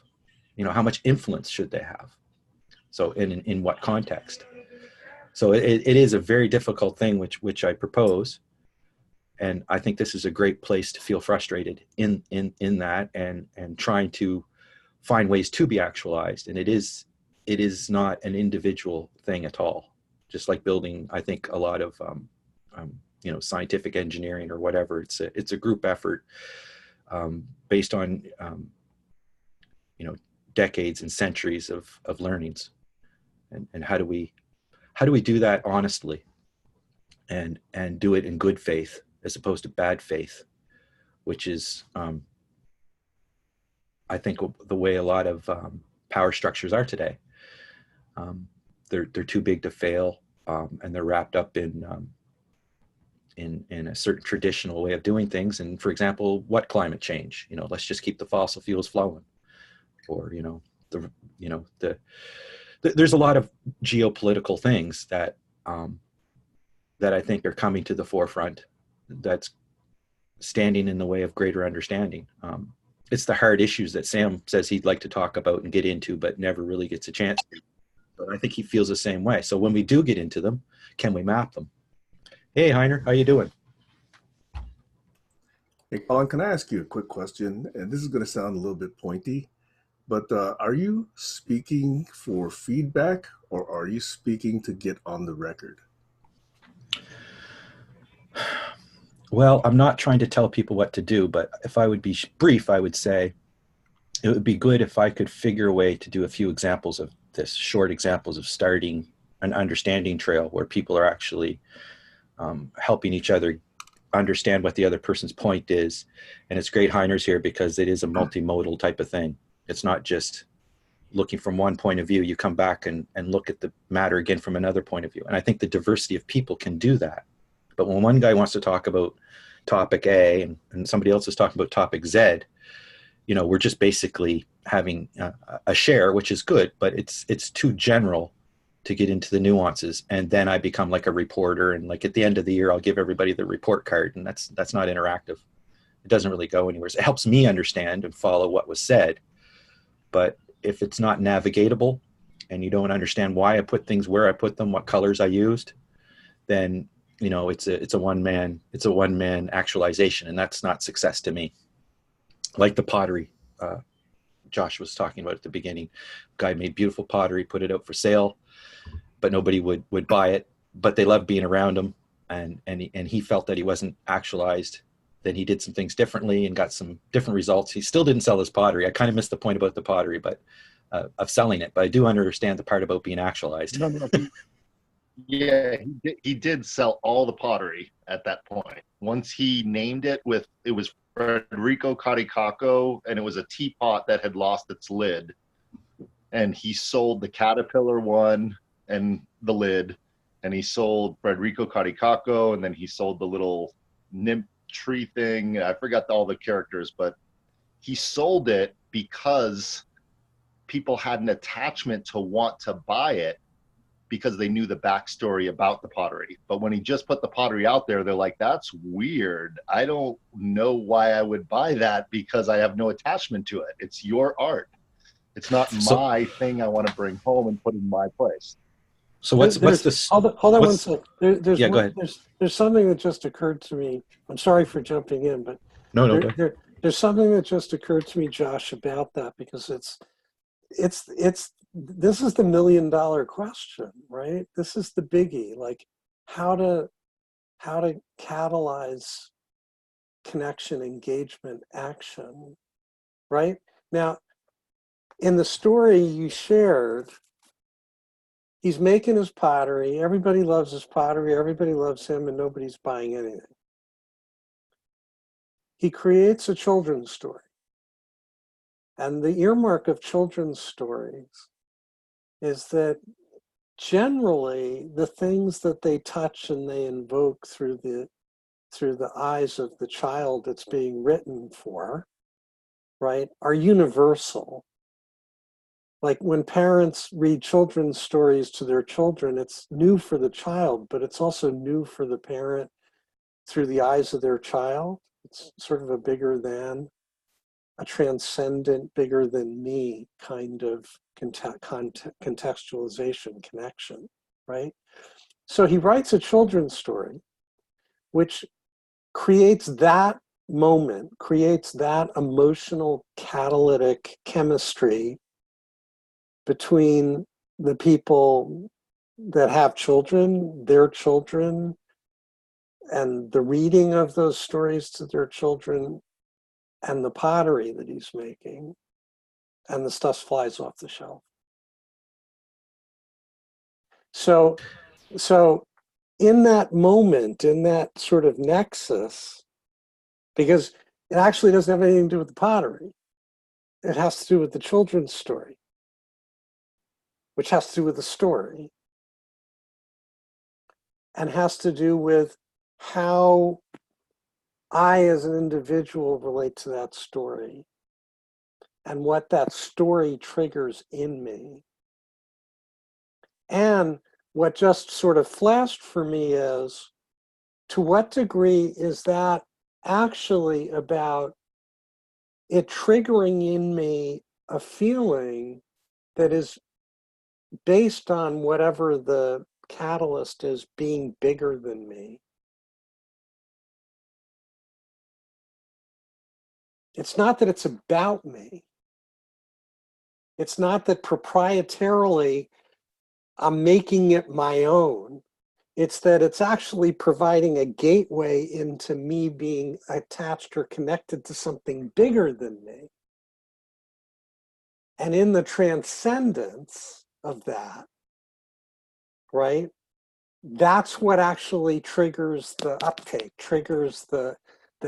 How much influence should they have? So in what context? So it is a very difficult thing which I propose. And I think this is a great place to feel frustrated in that and trying to find ways to be actualized. And it is not an individual thing at all. Just like building, I think, a lot of scientific engineering or whatever. It's a group effort based on decades and centuries of learnings. and how do we do that honestly and do it in good faith as opposed to bad faith, which is I think the way a lot of power structures are today. They're too big to fail, and they're wrapped up in a certain traditional way of doing things. And for example, what climate change? Let's just keep the fossil fuels flowing, or there's a lot of geopolitical things that I think are coming to the forefront that's standing in the way of greater understanding. It's the hard issues that Sam says he'd like to talk about and get into, but never really gets a chance to. But I think he feels the same way. So when we do get into them, can we map them? Hey, Heiner, how you doing? Hey, Colin, can I ask you a quick question? And this is going to sound a little bit pointy, but are you speaking for feedback or are you speaking to get on the record? Well, I'm not trying to tell people what to do, but if I would be brief, I would say it would be good if I could figure a way to do a few examples of this, short examples of starting an understanding trail where people are actually helping each other understand what the other person's point is. And it's great Heiner's here because it is a multimodal type of thing. It's not just looking from one point of view. You come back and look at the matter again from another point of view. And I think the diversity of people can do that. But when one guy wants to talk about topic A and somebody else is talking about topic Z, we're just basically having a share, which is good, but it's too general to get into the nuances. And then I become like a reporter, and like at the end of the year, I'll give everybody the report card, and that's not interactive. It doesn't really go anywhere. It helps me understand and follow what was said. But if it's not navigatable and you don't understand why I put things where I put them, what colors I used, then it's a one man actualization, and that's not success to me. Like the pottery Josh was talking about at the beginning. Guy made beautiful pottery, put it out for sale, but nobody would buy it. But they loved being around him, and he felt that he wasn't actualized. Then he did some things differently and got some different results. He still didn't sell his pottery. I kind of missed the point about the pottery, but of selling it. But I do understand the part about being actualized. No. Yeah, he did sell all the pottery at that point. Once he named it was Federico Caricaco, and it was a teapot that had lost its lid. And he sold the caterpillar one and the lid, and he sold Federico Caricaco, and then he sold the little nymph tree thing. I forgot all the characters, but he sold it because people had an attachment to want to buy it, because they knew the backstory about the pottery. But when he just put the pottery out there, they're like, that's weird. I don't know why I would buy that because I have no attachment to it. It's your art. It's not my thing I want to bring home and put in my place. So what's this? Hold on one second. There's go ahead. There's something that just occurred to me. I'm sorry for jumping in, but No. there's something that just occurred to me, Josh, about that, because this is the $1 million question, right? This is the biggie, like how to catalyze connection, engagement, action, right? Now, in the story you shared, he's making his pottery. Everybody loves his pottery. Everybody loves him, and nobody's buying anything. He creates a children's story. And the earmark of children's stories is that generally the things that they touch and they invoke through the eyes of the child that's being written for, right, are universal. Like when parents read children's stories to their children, it's new for the child, but it's also new for the parent through the eyes of their child. It's sort of a bigger than, a transcendent, bigger than me kind of contextualization, connection, right? So he writes a children's story, which creates that moment, creates that emotional catalytic chemistry between the people that have children, their children, and the reading of those stories to their children, and the pottery that he's making, and the stuff flies off the shelf. So, so in that moment, in that sort of nexus, because it actually doesn't have anything to do with the pottery. It has to do with the children's story, which has to do with the story, and has to do with how I, as an individual, relate to that story and what that story triggers in me. And what just sort of flashed for me is, to what degree is that actually about it triggering in me a feeling that is based on whatever the catalyst is being bigger than me? It's not that it's about me. It's not that proprietarily I'm making it my own. It's that it's actually providing a gateway into me being attached or connected to something bigger than me. And in the transcendence of that, right, that's what actually triggers the uptake, triggers the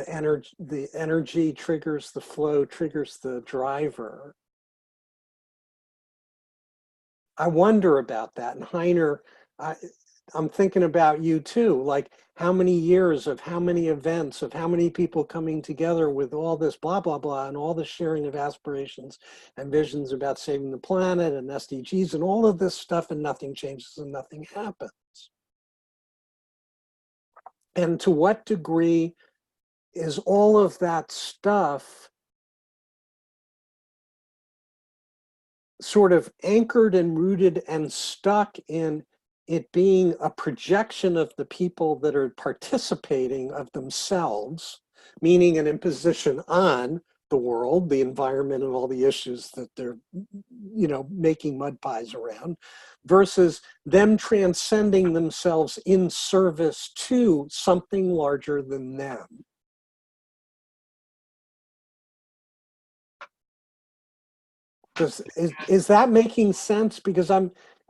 energy, triggers the flow, triggers the driver. I wonder about that. And Heiner, I'm thinking about you too. Like, how many years of how many events of how many people coming together with all this blah, blah, blah, and all the sharing of aspirations and visions about saving the planet and SDGs and all of this stuff, and nothing changes and nothing happens. And to what degree is all of that stuff sort of anchored and rooted and stuck in it being a projection of the people that are participating of themselves, meaning an imposition on the world, the environment, and all the issues that they're, making mud pies around, versus them transcending themselves in service to something larger than them? Is that making sense? Because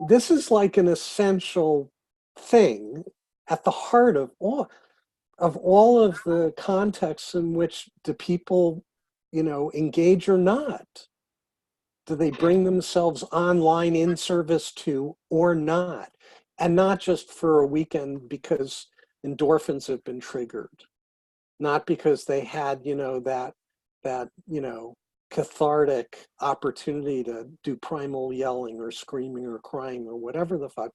this is like an essential thing at the heart of all of the contexts in which do people, engage or not? Do they bring themselves online in service to or not? And not just for a weekend because endorphins have been triggered, not because they had, that cathartic opportunity to do primal yelling or screaming or crying or whatever the fuck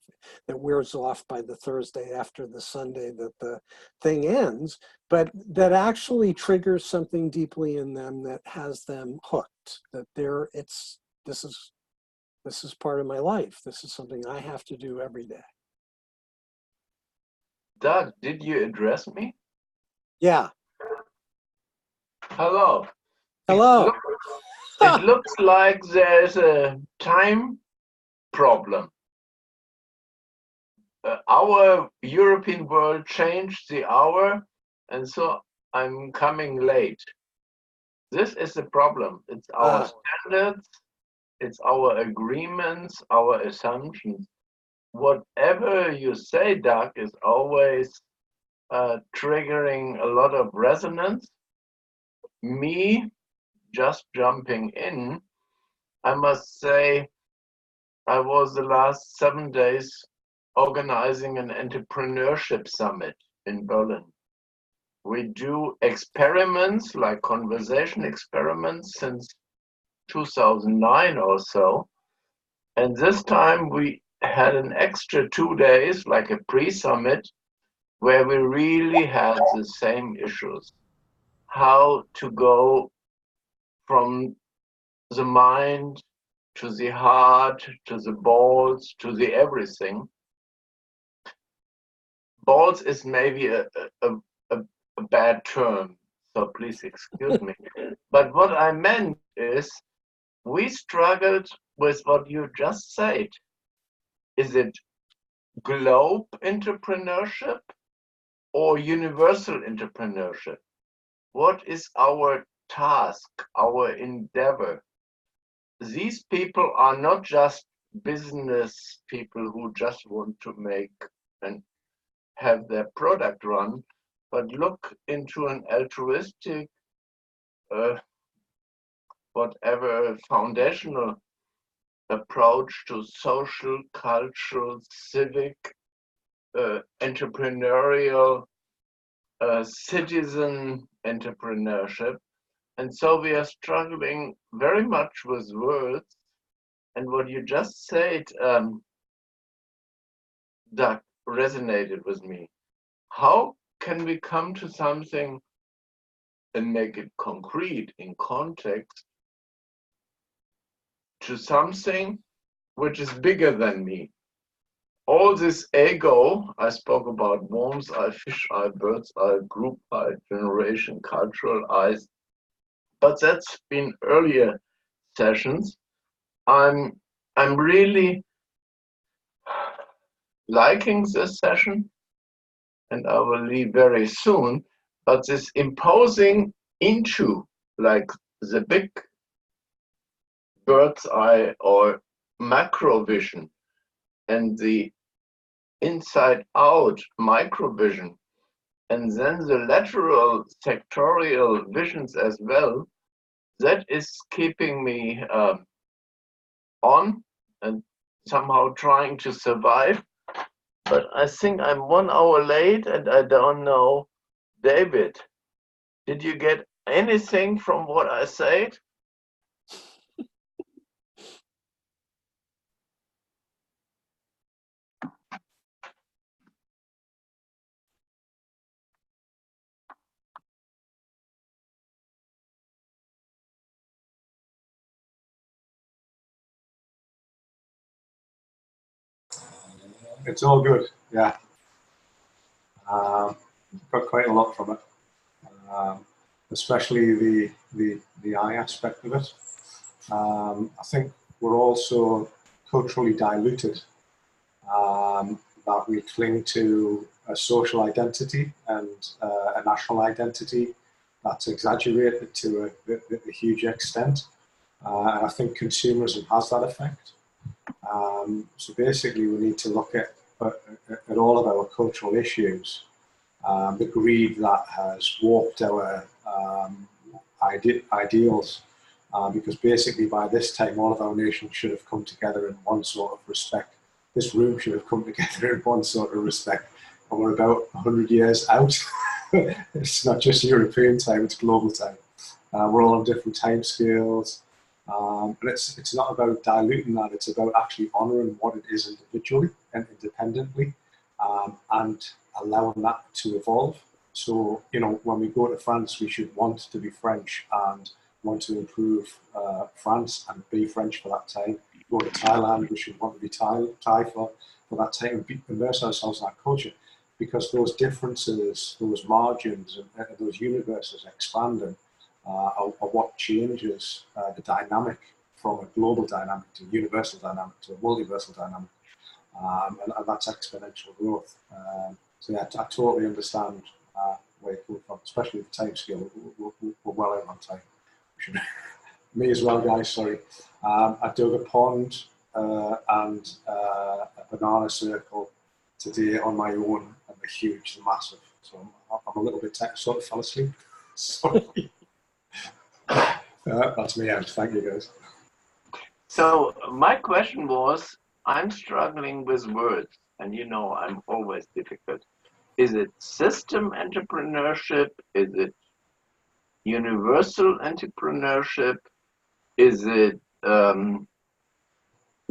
that wears off by the Thursday after the Sunday that the thing ends, but that actually triggers something deeply in them that has them hooked, that this is part of my life. This is something I have to do every day. Doug, did you address me? Yeah. Hello. Hello. It looks like there's a time problem. Our European world changed the hour, and so I'm coming late. This is the problem. It's our standards, it's our agreements, our assumptions. Whatever you say, Doug, is always triggering a lot of resonance. Me just jumping in, I must say, I was the last 7 days organizing an entrepreneurship summit in Berlin. We do experiments, like conversation experiments, since 2009 or so. And this time we had an extra 2 days, like a pre-summit, where we really had the same issues. How to go from the mind to the heart, to the balls, to the everything. Balls is maybe a bad term, so please excuse me. But what I meant is, we struggled with what you just said. Is it globe entrepreneurship or universal entrepreneurship? What is our task, our endeavor? These people are not just business people who just want to make and have their product run, but look into an altruistic, whatever foundational approach to social, cultural, civic, entrepreneurial, citizen entrepreneurship. And so we are struggling very much with words. And what you just said, Doug, resonated with me. How can we come to something and make it concrete in context to something which is bigger than me? All this ego, I spoke about worms eye, fish eye, bird's eye, group eye, generation, cultural eyes, but that's been earlier sessions. I'm really liking this session, and I will leave very soon, but this imposing into like the big bird's eye or macro vision and the inside out micro vision, and then the lateral sectorial visions as well, that is keeping me on and somehow trying to survive. But I think I'm 1 hour late and I don't know. David, did you get anything from what I said? It's all good, yeah. Got quite a lot from it, especially the eye aspect of it. I think we're also culturally diluted, that we cling to a social identity and a national identity that's exaggerated to a huge extent. And I think consumerism has that effect. So basically, we need to look at all of our cultural issues, the greed that has warped our ideals, because basically by this time, all of our nations should have come together in one sort of respect. This room should have come together in one sort of respect, and we're about 100 years out. It's not just European time, it's global time. We're all on different time scales. But it's not about diluting that, it's about actually honouring what it is individually and independently, and allowing that to evolve. So, you know, when we go to France, we should want to be French and want to improve France and be French for that time. Go to Thailand, we should want to be Thai for that time and immerse ourselves in that culture, because those differences, those margins and those universes expanding are what changes the dynamic from a global dynamic to a universal dynamic to a multiversal dynamic, and that's exponential growth. So yeah, I totally understand where you're coming from, especially the time scale. We're well out on time. Me as well, guys, sorry. I dug a pond and a banana circle today on my own, and they're huge, they're massive. So I'm a little bit sort of fell asleep. Sorry. That's me out. Thank you, guys. So my question was, I'm struggling with words, and you know I'm always difficult. Is it system entrepreneurship? Is it universal entrepreneurship? Is it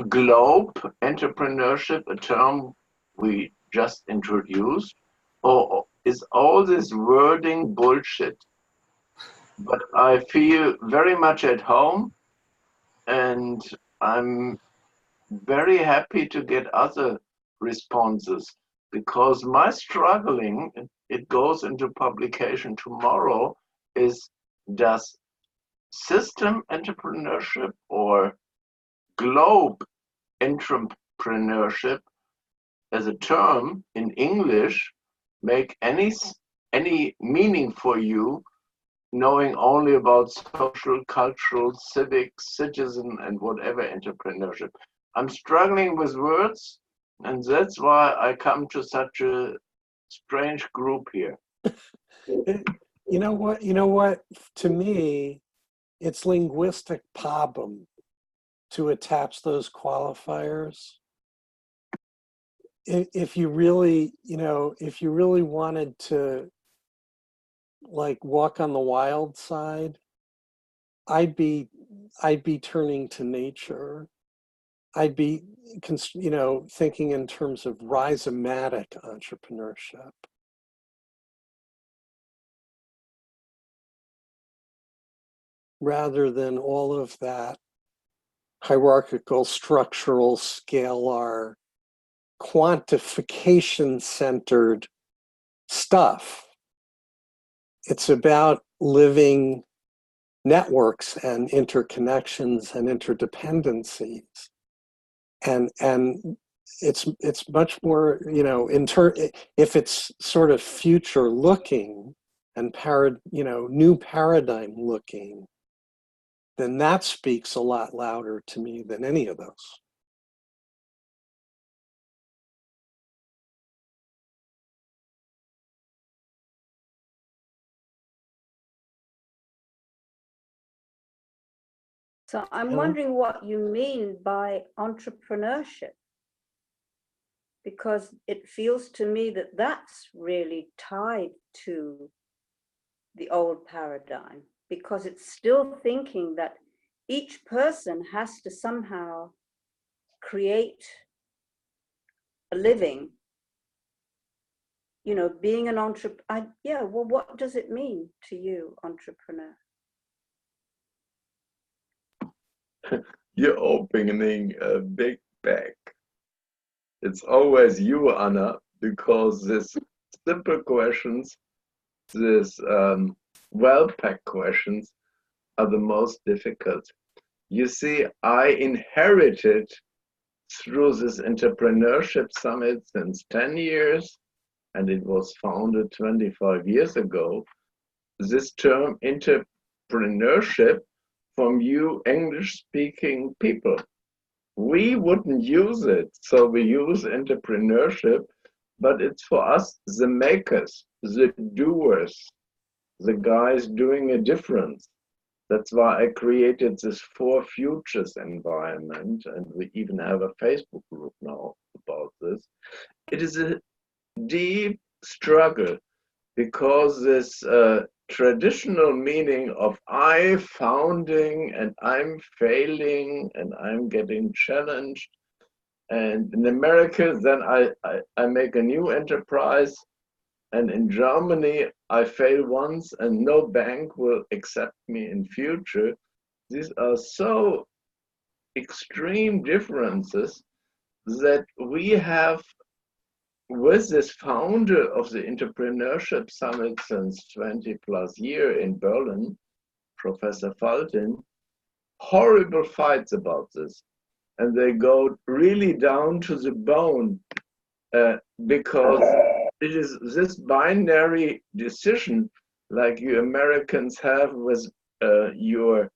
globe entrepreneurship, a term we just introduced? Or is all this wording bullshit? But I feel very much at home, and I'm very happy to get other responses, because my struggling, it goes into publication tomorrow, is does system entrepreneurship or globe entrepreneurship as a term in English make any meaning for you, knowing only about social, cultural, civic, citizen, and whatever entrepreneurship? I'm struggling with words, and that's why I come to such a strange group here. You know what? You know what? To me, it's linguistic problem to attach those qualifiers. If you really, if you really wanted to like walk on the wild side, I'd be turning to nature. I'd be, thinking in terms of rhizomatic entrepreneurship. Rather than all of that hierarchical, structural, scalar, quantification-centered stuff. It's about living networks and interconnections and interdependencies. And it's much more, if it's sort of future looking and new paradigm looking, then that speaks a lot louder to me than any of those. So I'm wondering what you mean by entrepreneurship, because it feels to me that that's really tied to the old paradigm, because it's still thinking that each person has to somehow create a living, being an entrepreneur. Yeah, well, what does it mean to you, entrepreneur? You're opening a big bag. It's always you, Anna, because these simple questions, these well-packed questions are the most difficult. You see, I inherited through this entrepreneurship summit since 10 years, and it was founded 25 years ago, this term entrepreneurship from you English-speaking people. We wouldn't use it, so we use entrepreneurship, but it's for us, the makers, the doers, the guys doing a difference. That's why I created this For Futures environment, and we even have a Facebook group now about this. It is a deep struggle because this traditional meaning of I founding and I'm failing and I'm getting challenged, and in America then I make a new enterprise, and in Germany I fail once and no bank will accept me in future. These are so extreme differences that we have, with this founder of the Entrepreneurship Summit since 20 plus years in Berlin, Professor Faltin, horrible fights about this. And they go really down to the bone because it is this binary decision like you Americans have with your,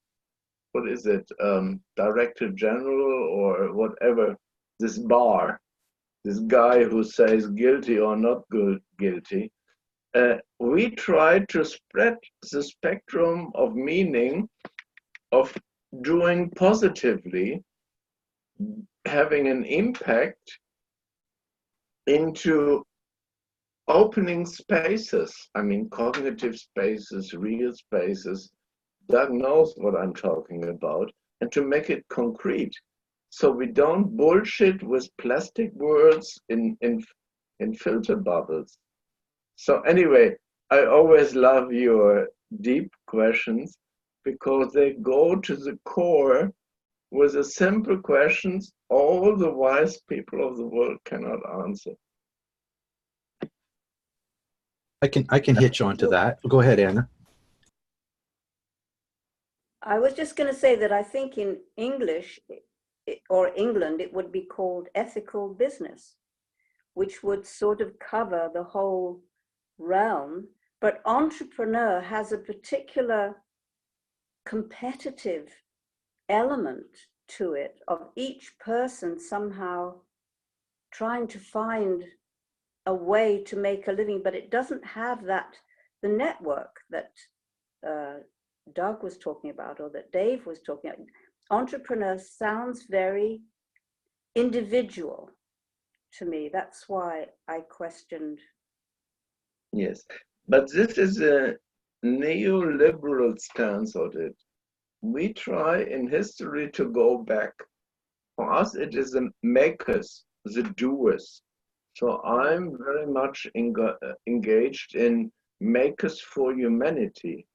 what is it, Director General or whatever, this bar. This guy who says guilty or not guilty, we try to spread the spectrum of meaning of doing positively, having an impact into opening spaces. I mean, cognitive spaces, real spaces. Doug knows what I'm talking about, and to make it concrete. So we don't bullshit with plastic words in filter bubbles. So anyway, I always love your deep questions because they go to the core with the simple questions all the wise people of the world cannot answer. I can hitch onto that. Go ahead, Anna. I was just going to say that I think in English or England, it would be called ethical business, which would sort of cover the whole realm. But entrepreneur has a particular competitive element to it of each person somehow trying to find a way to make a living, but it doesn't have that, the network that Doug was talking about, or that Dave was talking about. Entrepreneur sounds very individual to me. That's why I questioned. Yes, but this is a neoliberal stance of it. We try in history to go back. For us, it is the makers, the doers. So I'm very much engaged in makers for humanity,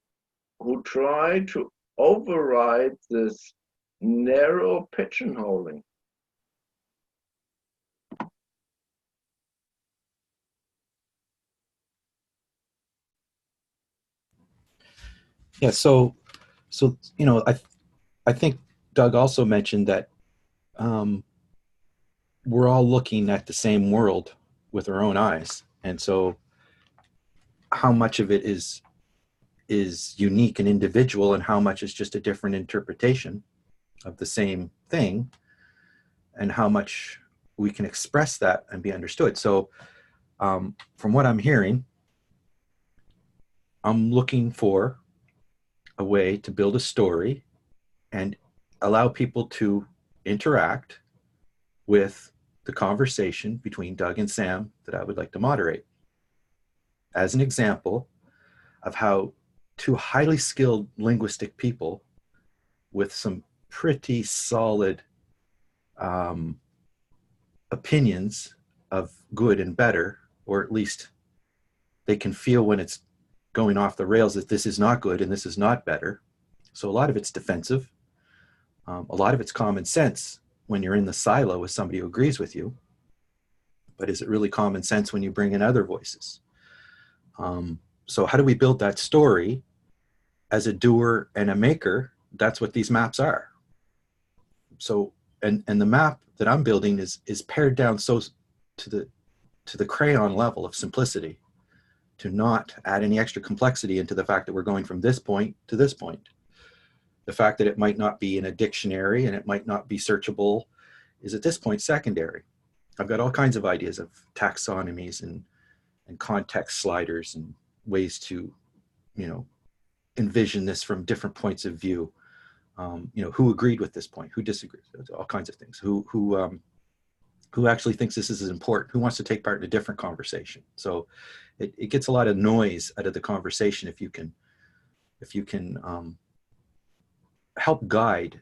who try to override this narrow pigeonholing. Yeah, so you know, I think Doug also mentioned that we're all looking at the same world with our own eyes, and so how much of it is unique and individual, and how much is just a different interpretation of the same thing, and how much we can express that and be understood. So from what I'm hearing, I'm looking for a way to build a story and allow people to interact with the conversation between Doug and Sam that I would like to moderate. As an example of how two highly skilled linguistic people with some pretty solid opinions of good and better, or at least they can feel when it's going off the rails that this is not good and this is not better. So a lot of it's defensive. A lot of it's common sense when you're in the silo with somebody who agrees with you. But is it really common sense when you bring in other voices? So how do we build that story as a doer and a maker? That's what these maps are. So, and the map that I'm building is pared down so to the crayon level of simplicity, to not add any extra complexity into the fact that we're going from this point to this point. The fact that it might not be in a dictionary and it might not be searchable is at this point secondary. I've got all kinds of ideas of taxonomies and context sliders and ways to, you know, envision this from different points of view. You know, who agreed with this point, who disagrees, all kinds of things. Who actually thinks this is important, who wants to take part in a different conversation. So it gets a lot of noise out of the conversation if you can help guide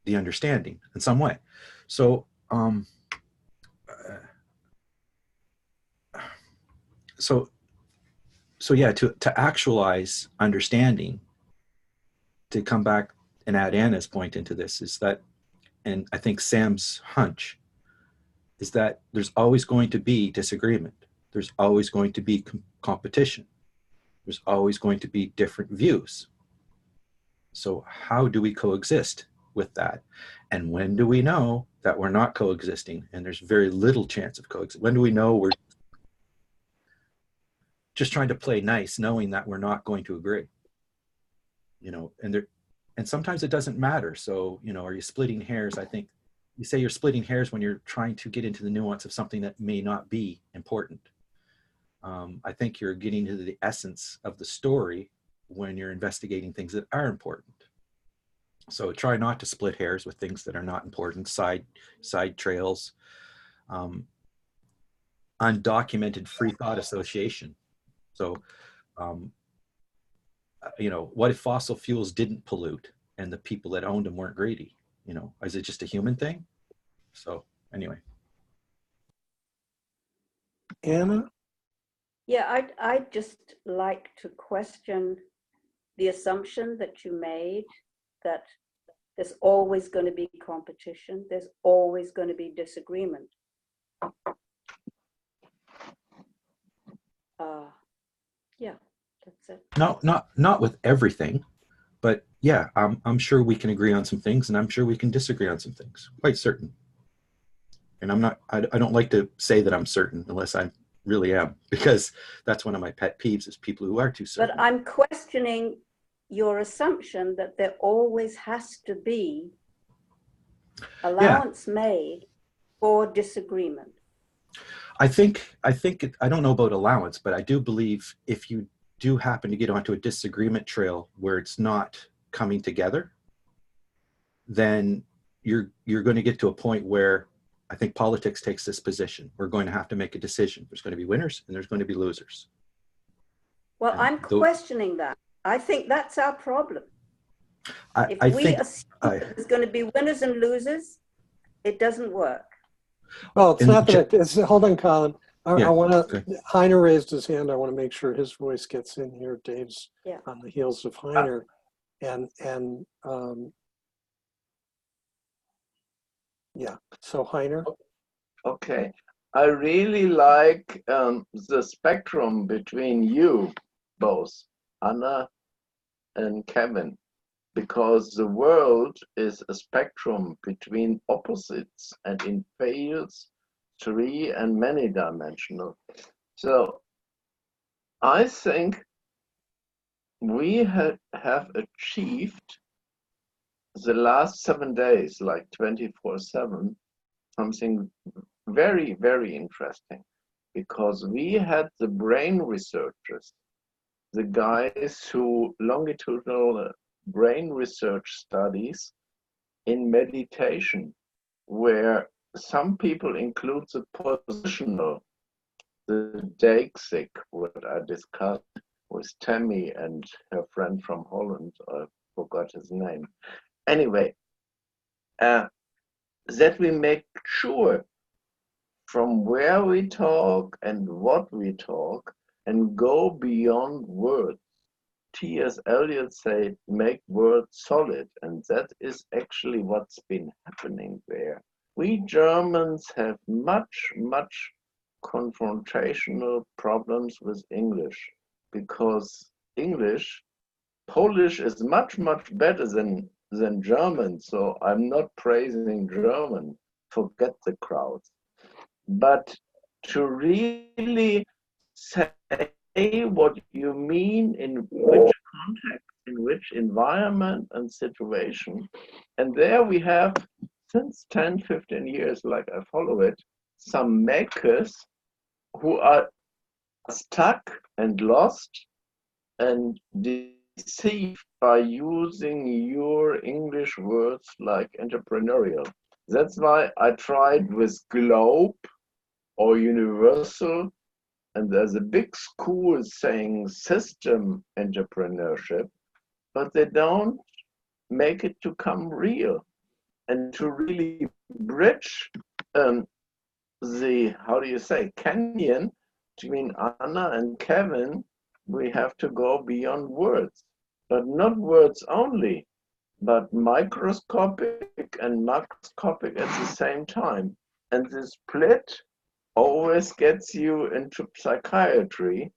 the understanding in some way. So so yeah, to actualize understanding, to come back and add Anna's point into this, is that, and I think Sam's hunch, is that there's always going to be disagreement. There's always going to be competition. There's always going to be different views. So how do we coexist with that? And when do we know that we're not coexisting and there's very little chance of coexisting? When do we know we're just trying to play nice, knowing that we're not going to agree? You know, and sometimes it doesn't matter. So, you know, are you splitting hairs? I think you say you're splitting hairs when you're trying to get into the nuance of something that may not be important. I think you're getting to the essence of the story when you're investigating things that are important. So try not to split hairs with things that are not important, side trails, undocumented free thought association. So, you know, what if fossil fuels didn't pollute and the people that owned them weren't greedy? You know, is it just a human thing? So anyway. Anna? Yeah, I'd just like to question the assumption that you made that there's always going to be competition, there's always going to be disagreement. Yeah, that's it. No, not with everything, but yeah, I'm sure we can agree on some things, and I'm sure we can disagree on some things. Quite certain. And I don't like to say that I'm certain unless I really am, because that's one of my pet peeves, is people who are too certain. But I'm questioning your assumption that there always has to be allowance made for disagreement. I don't know about allowance, but I do believe if you do happen to get onto a disagreement trail where it's not coming together, then you're going to get to a point where I think politics takes this position. We're going to have to make a decision. There's going to be winners and there's going to be losers. Well, And I'm questioning that. I think that's our problem. If we assume that there's going to be winners and losers, it doesn't work. Well, it's not that it's, hold on, Colin. I want to, Heiner raised his hand. I want to make sure his voice gets in here. Dave's on the heels of Heiner. Yeah, so Heiner. Okay. I really like the spectrum between you both, Anna and Kevin, because the world is a spectrum between opposites and in phases, 3 and many dimensional. So I think we have achieved the last 7 days, like 24/7, something very, very interesting, because we had the brain researchers, the guys who longitudinal brain research studies in meditation, where some people include the positional, the Dixik, what I discussed with Tammy and her friend from Holland, I forgot his name. Anyway, that we make sure from where we talk and what we talk and go beyond words. T.S. Eliot said, make words solid, and that is actually what's been happening there. We Germans have much confrontational problems with English, because Polish is much better than German, so I'm not praising German, forget the crowds. But to really say what you mean in which context, in which environment and situation, and there we have, since 10-15 years, like I follow it, some makers who are stuck and lost and deceived by using your English words like entrepreneurial. That's why I tried with globe or universal, and there's a big school saying system entrepreneurship, but they don't make it to come real. And to really bridge the, how do you say, canyon between Anna and Kevin, we have to go beyond words, but not words only, but microscopic and macroscopic at the same time. And the split always gets you into psychiatry,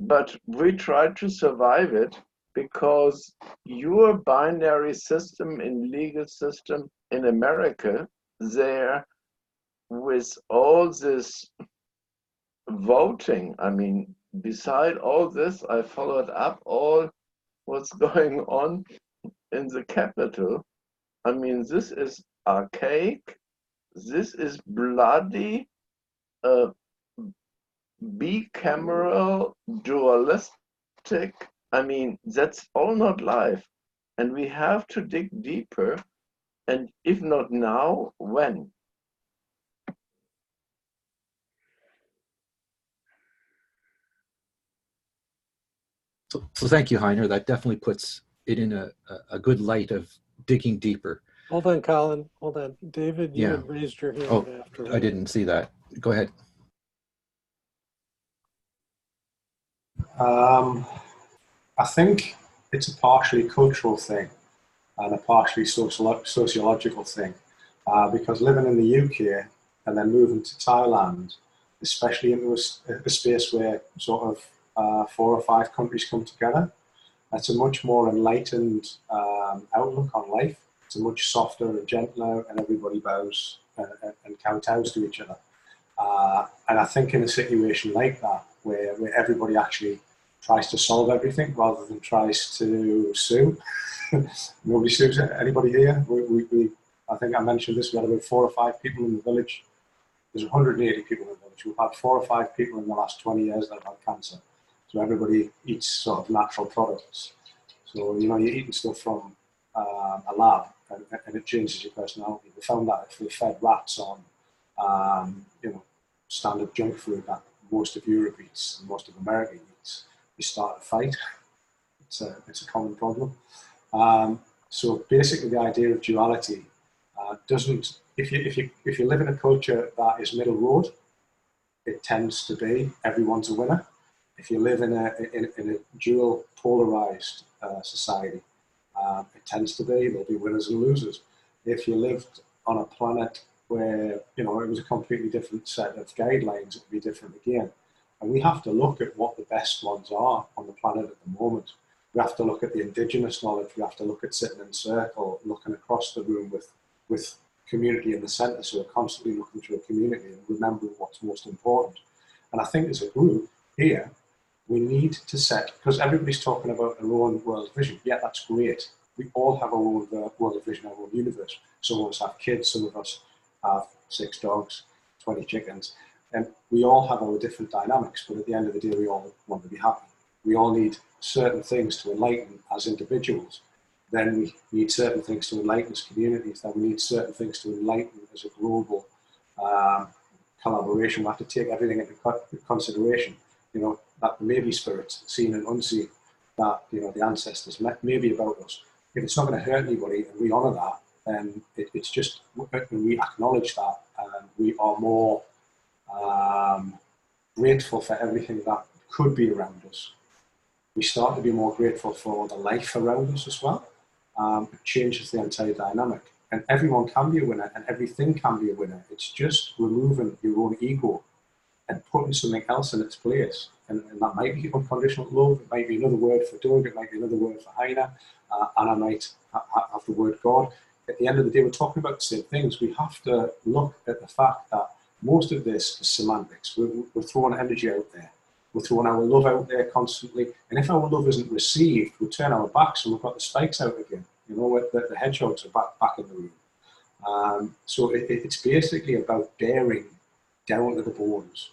but we try to survive it because your binary system in legal system in America, there with all this voting, I mean, beside all this, I followed up all what's going on in the Capitol. I mean, this is archaic, this is bloody, bicameral, dualistic. I mean, that's all not life. And we have to dig deeper. And if not now, when? So thank you, Heiner. That definitely puts it in a good light of digging deeper. Hold on, Colin. Hold on. David, you had raised your hand after. I didn't see that. Go ahead. I think it's a partially cultural thing and a partially sociological thing, because living in the UK and then moving to Thailand, especially into a space where sort of 4 or 5 countries come together, that's a much more enlightened outlook on life. It's a much softer and gentler, and everybody bows and kowtows to each other. And I think in a situation like that, where everybody actually tries to solve everything rather than tries to sue, nobody sues anybody here. I think I mentioned this, we had about 4 or 5 people in the village. There's 180 people in the village. We've had 4 or 5 people in the last 20 years that have had cancer. So everybody eats sort of natural products. So, you know, you're eating stuff from a lab and it changes your personality. We found that if we fed rats on, you know, standard junk food that most of Europe eats and most of America eats, you start a fight. It's a common problem. So basically the idea of duality doesn't, if you live in a culture that is middle road, it tends to be everyone's a winner. If you live in a dual polarized society, it tends to be there'll be winners and losers. If you lived on a planet where, you know, it was a completely different set of guidelines, it would be different again. And we have to look at what the best ones are on the planet at the moment. We have to look at the indigenous knowledge. We have to look at sitting in a circle, looking across the room with community in the centre. So we're constantly looking through a community and remembering what's most important. And I think as a group here, we need to set, because everybody's talking about their own world vision. Yeah, that's great. We all have our own world vision, our own universe. Some of us have kids, some of us have 6 dogs, 20 chickens. And we all have our different dynamics, but at the end of the day, we all want to be happy. We all need certain things to enlighten as individuals. Then we need certain things to enlighten as communities. Then we need certain things to enlighten as a global collaboration. We have to take everything into consideration. You know, that there may be spirits, seen and unseen, that, you know, the ancestors may be about us. If it's not going to hurt anybody and we honour that, then it's just, when we acknowledge that, we are more grateful for everything that could be around us. We start to be more grateful for the life around us as well. It changes the entire dynamic. And everyone can be a winner and everything can be a winner. It's just removing your own ego and putting something else in its place. And that might be unconditional love, it might be another word for Doug, it might be another word for Heine, and I might have the word God. At the end of the day, we're talking about the same things. We have to look at the fact that most of this is semantics. We're throwing energy out there. We're throwing our love out there constantly. And if our love isn't received, we turn our backs and we've got the spikes out again. You know, the hedgehogs are back in the room. So it's basically about bearing down to the bones.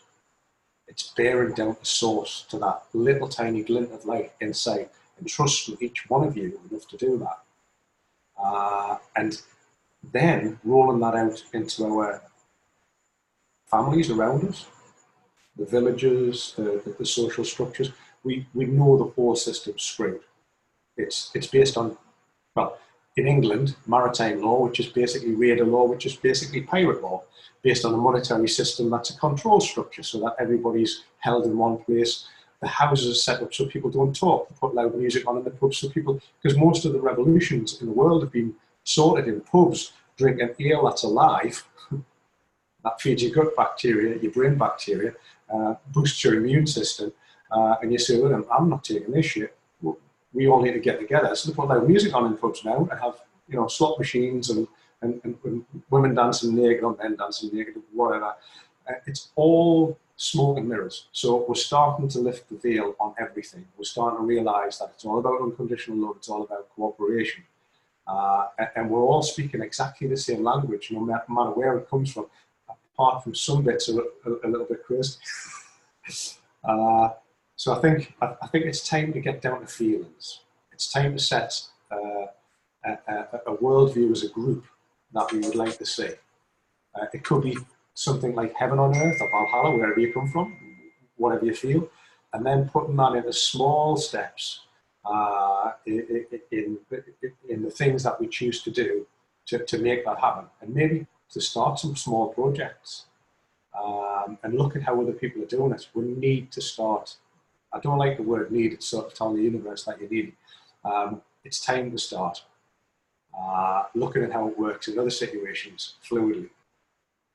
It's bearing down the source, to that little tiny glint of light inside, and trusting each one of you enough to do that. And then rolling that out into our families around us, the villages, the social structures. We know the whole system's screwed. It's based on, well, in England, maritime law, which is basically raider law, which is basically pirate law, based on a monetary system that's a control structure so that everybody's held in one place. The houses are set up so people don't talk. They put loud music on in the pubs so people, because most of the revolutions in the world have been sorted in pubs, drinking ale that's alive, that feeds your gut bacteria, your brain bacteria, boosts your immune system, and you say, well, I'm not taking this shit. We all need to get together. So they put loud music on in pubs now and have, you know, slot machines and women dancing naked or men dancing naked, whatever. It's all smoke and mirrors. So we're starting to lift the veil on everything. We're starting to realise that it's all about unconditional love. It's all about cooperation. And we're all speaking exactly the same language, no matter where it comes from, apart from some bits are a little bit crazy. So I think it's time to get down to feelings. It's time to set a worldview as a group that we would like to see. It could be something like heaven on earth or Valhalla, wherever you come from, whatever you feel, and then putting that into small steps in the things that we choose to do to make that happen, and maybe to start some small projects and look at how other people are doing it. We need to start. I don't like the word need. It's sort of telling the universe that you need it. It's time to start looking at how it works in other situations fluidly.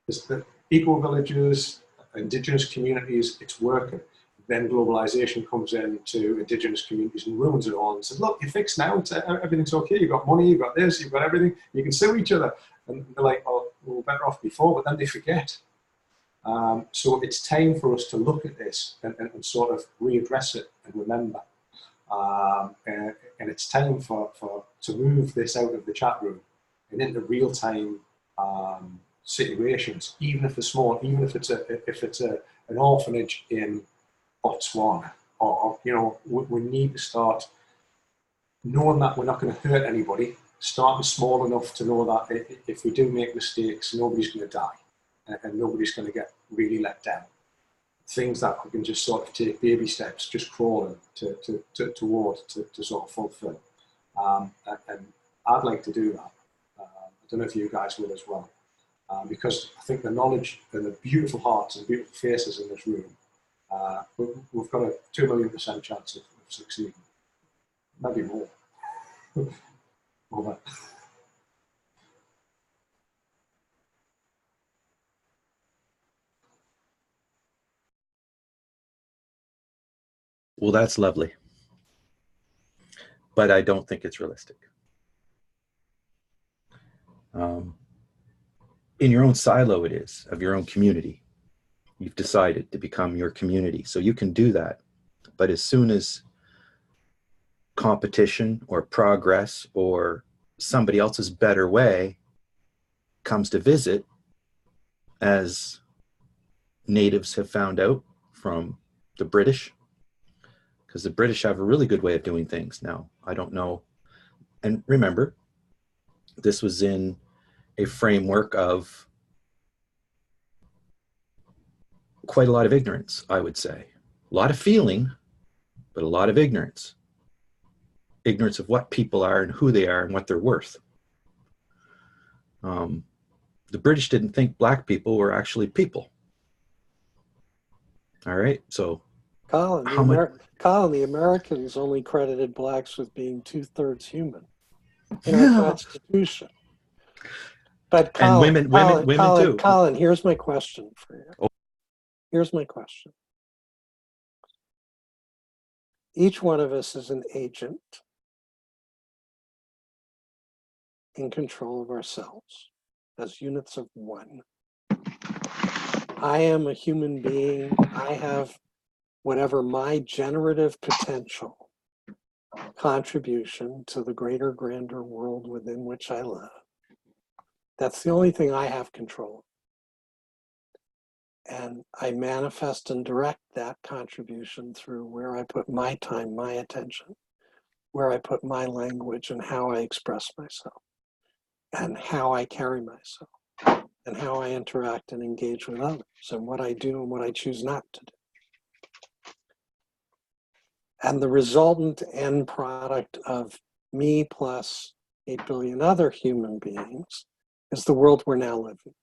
There's the eco villages, indigenous communities, it's working. Then globalization comes in to indigenous communities and ruins it all and says, look, you're fixed now, everything's okay, you've got money, you've got this, you've got everything, you can sue each other. And they're like, well, we were better off before, but then they forget. So it's time for us to look at this and sort of readdress it and remember. And it's time to move this out of the chat room and into real-time situations, even if they're small, even if it's an orphanage in Botswana, or you know, we need to start knowing that we're not going to hurt anybody, starting small enough to know that if we do make mistakes, nobody's going to die and nobody's going to get really let down. Things that we can just sort of take baby steps, just crawling towards to sort of fulfill. And I'd like to do that. I don't know if you guys will as well. Because I think the knowledge and the beautiful hearts and beautiful faces in this room, we've got a 2,000,000% chance of succeeding. Maybe more. More. Well, that's lovely. But I don't think it's realistic. In your own silo, it is, of your own community. You've decided to become your community. So you can do that. But as soon as competition or progress or somebody else's better way comes to visit, as natives have found out from the British, because the British have a really good way of doing things now. I don't know. And remember, this was in a framework of quite a lot of ignorance, I would say. A lot of feeling, but a lot of ignorance. Ignorance of what people are and who they are and what they're worth. The British didn't think black people were actually people. All right, so Colin, the Americans only credited blacks with being 2/3 human in our Constitution. But Colin, and women too. Colin, here's my question for you. Oh. Here's my question. Each one of us is an agent in control of ourselves as units of one. I am a human being. I have whatever my generative potential contribution to the greater, grander world within which I live. That's the only thing I have control of. And I manifest and direct that contribution through where I put my time, my attention, where I put my language and how I express myself, and how I carry myself, and how I interact and engage with others, and what I do and what I choose not to do. And the resultant end product of me plus 8 billion other human beings is the world we're now living.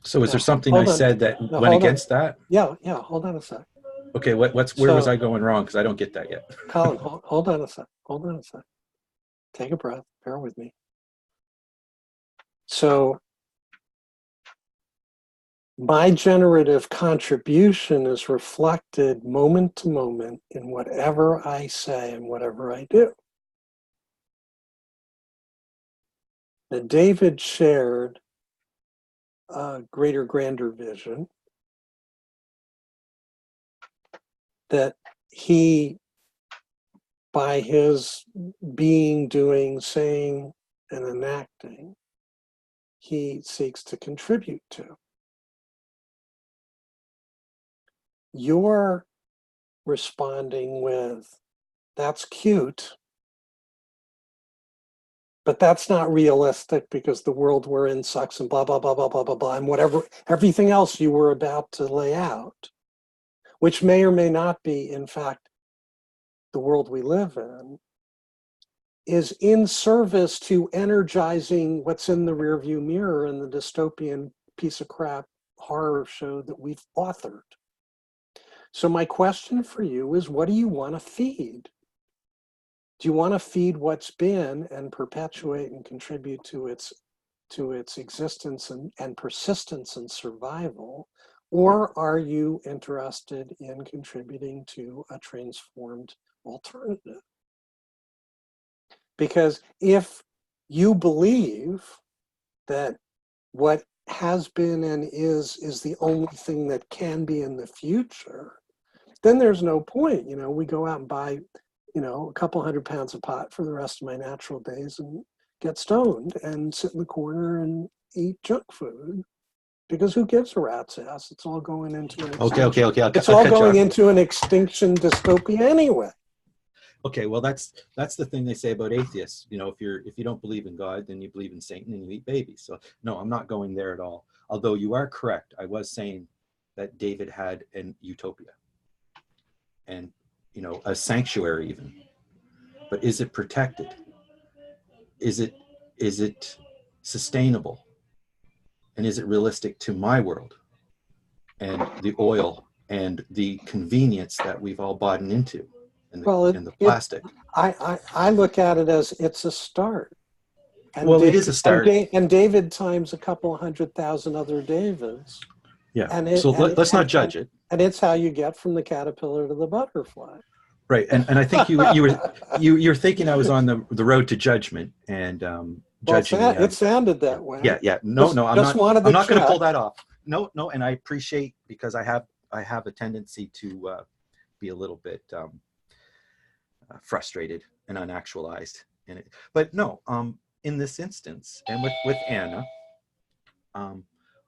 So is there something I said that went against that? Yeah, hold on a sec. Okay, where was I going wrong? Because I don't get that yet. Colin, hold on a sec. Take a breath, bear with me. So my generative contribution is reflected moment to moment in whatever I say and whatever I do. Now, David shared a greater, grander vision that he, by his being, doing, saying, and enacting, he seeks to contribute to. You're responding with, that's cute, but that's not realistic because the world we're in sucks and blah, blah, blah, blah, blah, blah, blah, and whatever, everything else you were about to lay out, which may or may not be, in fact, the world we live in, is in service to energizing what's in the rearview mirror in the dystopian piece of crap horror show that we've authored. So my question for you is, what do you want to feed? Do you want to feed what's been and perpetuate and contribute to its existence and persistence and survival? Or are you interested in contributing to a transformed alternative? Because if you believe that what has been and is the only thing that can be in the future, then there's no point. We go out and buy, a couple 100 pounds of pot for the rest of my natural days, and get stoned and sit in the corner and eat junk food. Because who gives a rat's ass? It's all going into an Okay. It's I'll all cut you going off. into an extinction dystopia anyway. Okay, well that's the thing they say about atheists. You know, if you don't believe in God, then you believe in Satan and you eat babies. So no, I'm not going there at all. Although you are correct. I was saying that David had an utopia and, you know, a sanctuary even. But is it protected? Is it sustainable? And is it realistic to my world and the oil and the convenience that we've all bought into and the plastic? I look at it as it's a start. And well, it is a start. And David times a couple 100,000 other Davids. Yeah. And let's not judge it. And it's how you get from the caterpillar to the butterfly. Right. And I think you're thinking I was on the road to judgment and judging. It sounded that way. Yeah. No, I'm not going to pull that off. No. And I appreciate, because I have a tendency to be a little bit frustrated and unactualized in it. But no, in this instance, and with Anna,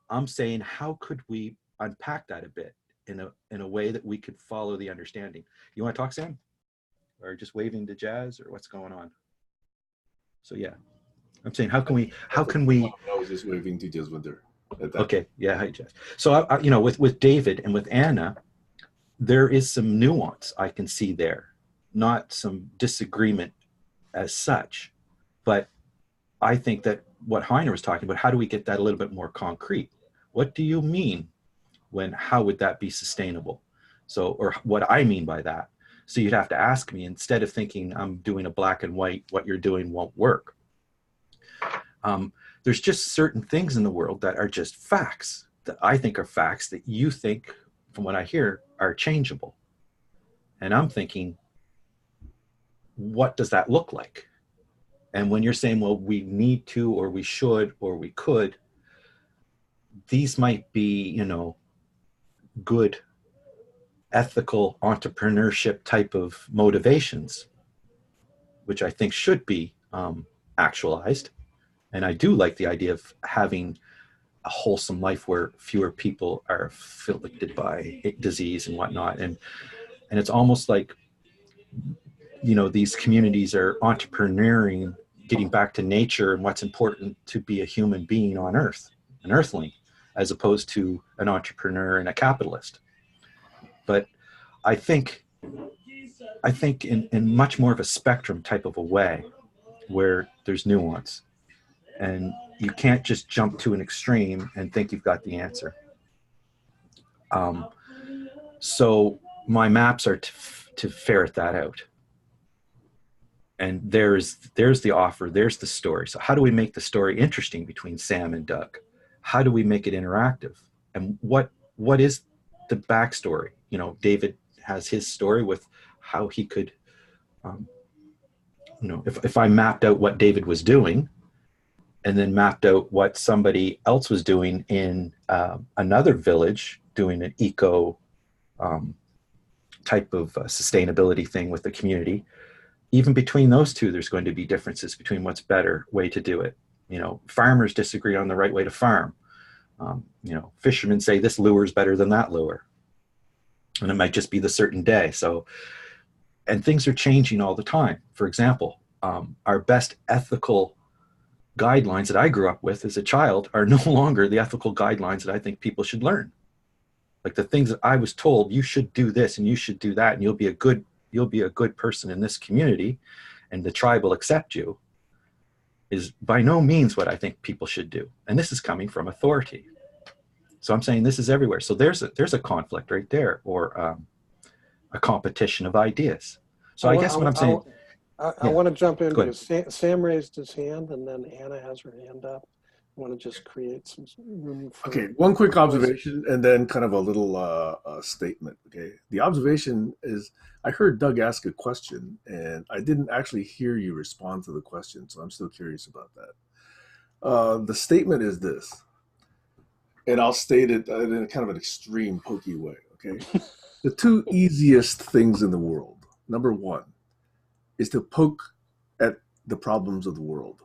I'm saying, how could we unpack that a bit in a way that we could follow the understanding? You want to talk, Sam? Or just waving to Jazz, or what's going on? So yeah, I'm saying, how can we? I was just waving to Jazz with her. Okay, yeah, hi Jazz. So I, you know, with David and with Anna, there is some nuance I can see there, not some disagreement as such, but I think that what Heiner was talking about, how do we get that a little bit more concrete? What do you mean how would that be sustainable? So, or what I mean by that. So you'd have to ask me, instead of thinking I'm doing a black and white, what you're doing won't work. There's just certain things in the world that are just facts, that I think are facts, that you think, from what I hear, are changeable. And I'm thinking, what does that look like? And when you're saying, well, we need to, or we should, or we could, these might be, you know, good ethical entrepreneurship type of motivations, which I think should be actualized. And I do like the idea of having a wholesome life where fewer people are afflicted by disease and whatnot. And it's almost like, you know, these communities are entrepreneuring, getting back to nature and what's important to be a human being on Earth, an earthling, as opposed to an entrepreneur and a capitalist. But I think in much more of a spectrum type of a way, where there's nuance, and you can't just jump to an extreme and think you've got the answer. So my maps are to ferret that out. And there's the offer, there's the story. So how do we make the story interesting between Sam and Doug? How do we make it interactive? And what is the backstory? You know, David has his story with how he could, you know, if I mapped out what David was doing, and then mapped out what somebody else was doing in another village, doing an eco type of sustainability thing with the community, even between those two, there's going to be differences between what's better way to do it. You know, farmers disagree on the right way to farm. You know, fishermen say this lure is better than that lure. And it might just be the certain day. So, and things are changing all the time. For example, our best ethical guidelines that I grew up with as a child are no longer the ethical guidelines that I think people should learn. Like the things that I was told, you should do this and you should do that, and you'll be a good person in this community, and the tribe will accept you, is by no means what I think people should do. And this is coming from authority. So I'm saying this is everywhere. So there's a conflict right there, or a competition of ideas. So I guess what I'm saying. I want to jump in because Sam raised his hand, and then Anna has her hand up. I want to just create some room for... Okay, one quick observation and then kind of a little statement. Okay, the observation is, I heard Doug ask a question, and I didn't actually hear you respond to the question, so I'm still curious about that. The statement is this, and I'll state it in kind of an extreme, pokey way. Okay, the two easiest things in the world, number one, is to poke at the problems of the world.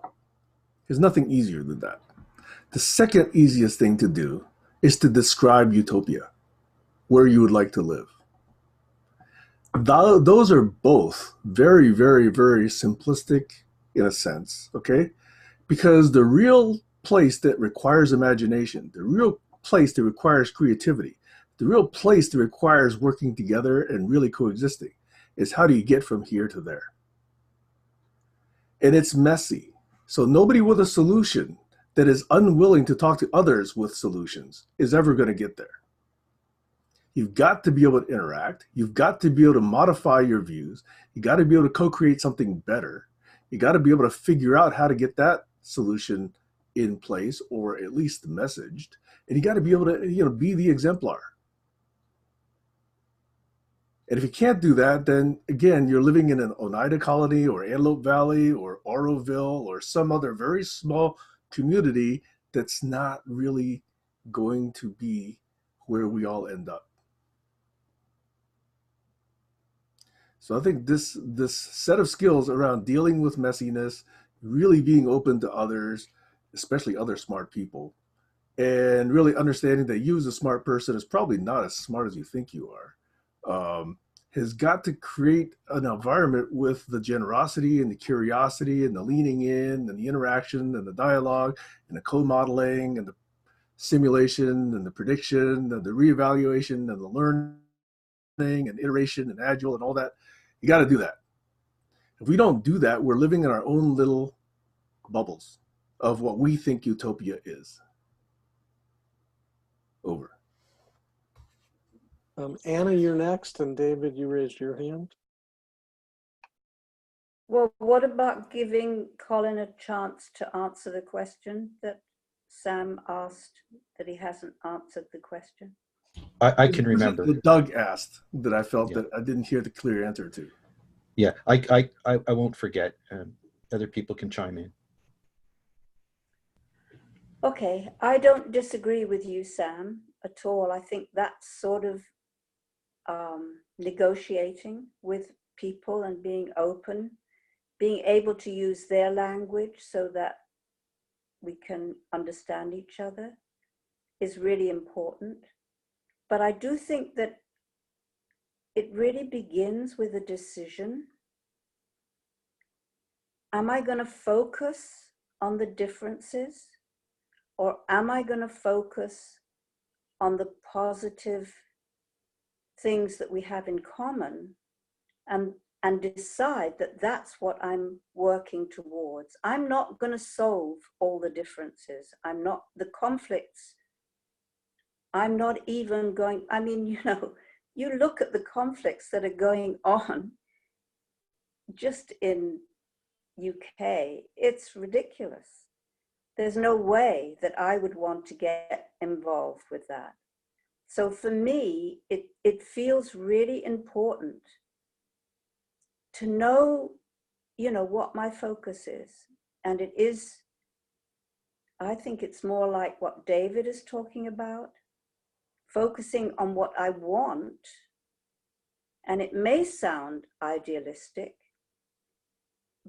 There's nothing easier than that. The second easiest thing to do is to describe utopia, where you would like to live. Those are both very, very, very simplistic in a sense, okay? Because the real place that requires imagination, the real place that requires creativity, the real place that requires working together and really coexisting is how do you get from here to there? And it's messy. So nobody with a solution that is unwilling to talk to others with solutions is ever going to get there. You've got to be able to interact. You've got to be able to modify your views. You got to be able to co-create something better. You got to be able to figure out how to get that solution in place, or at least messaged. And you got to be able to, be the exemplar. And if you can't do that, then again, you're living in an Oneida colony or Antelope Valley or Oroville or some other very small community that's not really going to be where we all end up. So I think this set of skills around dealing with messiness, really being open to others, especially other smart people, and really understanding that you as a smart person is probably not as smart as you think you are, has got to create an environment with the generosity and the curiosity and the leaning in and the interaction and the dialogue and the co-modeling and the simulation and the prediction and the reevaluation and the learning and iteration and agile and all that. You got to do that. If we don't do that, we're living in our own little bubbles of what we think utopia is. Over. Anna, you're next, and David, you raised your hand. Well, what about giving Colin a chance to answer the question that Sam asked, that he hasn't answered the question? I can remember. That Doug asked that I felt that I didn't hear the clear answer to. Yeah, I won't forget. Other people can chime in. Okay, I don't disagree with you, Sam, at all. I think that's sort of negotiating with people and being open, being able to use their language so that we can understand each other is really important. But I do think that it really begins with a decision. Am I going to focus on the differences, or am I going to focus on the positive things that we have in common and decide that that's what I'm working towards? I'm not going to solve all the differences. I'm not, the conflicts, I'm not even going, I mean, you look at the conflicts that are going on just in UK, it's ridiculous. There's no way that I would want to get involved with that. So for me, it feels really important to know, what my focus is. And it is, I think it's more like what David is talking about, focusing on what I want. And it may sound idealistic,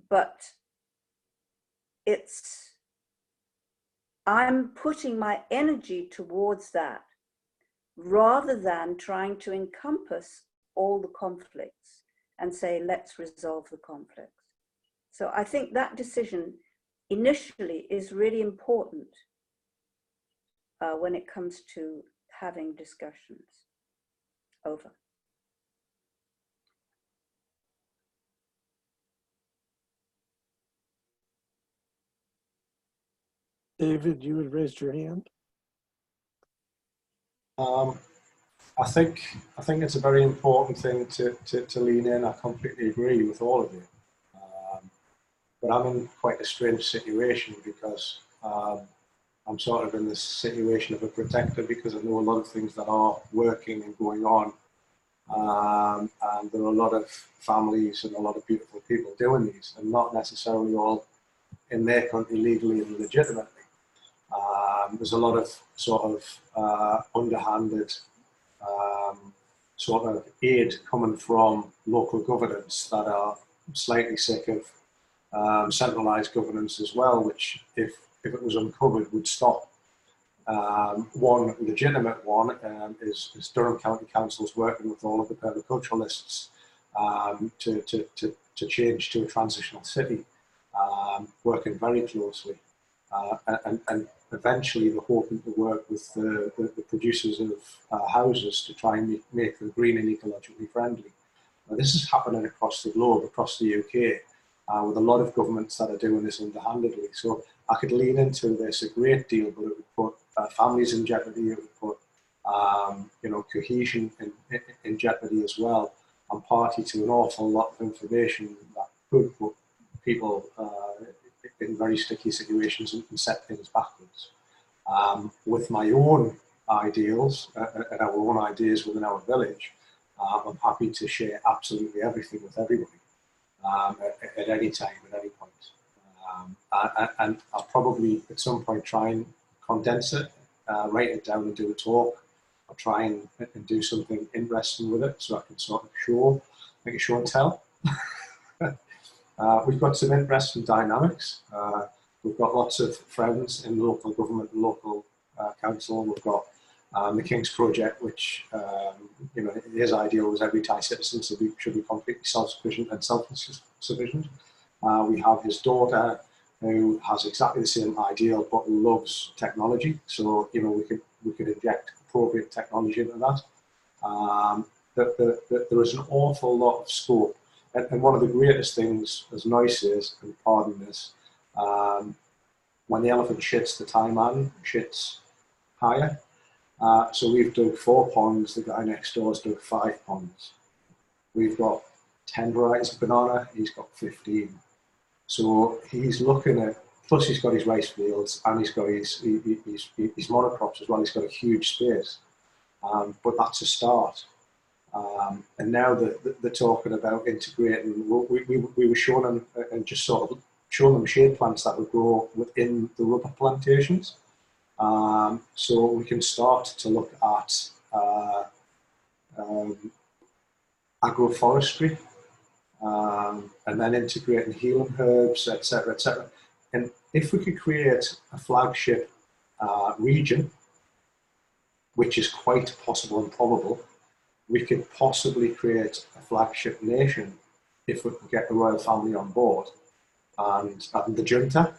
but I'm putting my energy towards that rather than trying to encompass all the conflicts and say, let's resolve the conflicts. So I think that decision initially is really important when it comes to having discussions. Over. David, you had raised your hand. I think it's a very important thing to lean in. I completely agree with all of you. But I'm in quite a strange situation because I'm sort of in this situation of a protector because I know a lot of things that are working and going on. And there are a lot of families and a lot of beautiful people doing these, and not necessarily all in their country legally and legitimately. There's a lot of sort of underhanded sort of aid coming from local governments that are slightly sick of centralised governance as well, which if it was uncovered would stop. One legitimate one is Durham County Council's working with all of the permaculturalists to change to a transitional city, working very closely, and eventually they're hoping to work with the producers of houses to try and make them green and ecologically friendly. Now, this is happening across the globe, across the UK, with a lot of governments that are doing this underhandedly. So I could lean into this a great deal, but it would put families in jeopardy. It would put cohesion in jeopardy as well. I'm party to an awful lot of information that could put people in very sticky situations and set things backwards. With my own ideals and our own ideas within our village, I'm happy to share absolutely everything with everybody at any time, at any point. And I'll probably at some point try and condense it, write it down and do a talk. I'll try and do something interesting with it so I can sort of make a show and tell. We've got some interesting dynamics. We've got lots of friends in local government and local council. We've got the King's Project, which his ideal was every Thai citizen should be completely self-sufficient and self-sufficient. We have his daughter, who has exactly the same ideal but loves technology. So we could inject appropriate technology into that. There is an awful lot of scope, and one of the greatest things, as nice is, and pardon this, when the elephant shits, the Thai man shits higher. So we've dug 4 ponds. The guy next door has dug 5 ponds. We've got 10 varieties of banana. He's got 15. So he's looking at, plus he's got his rice fields and he's got his monocrops as well. He's got a huge space, but that's a start. And now they're talking about integrating. We were showing them and just sort of showing them shade plants that would grow within the rubber plantations. So we can start to look at agroforestry, and then integrating healing herbs, etc., etc. And if we could create a flagship region, which is quite possible and probable, we could possibly create a flagship nation if we could get the royal family on board and the junta.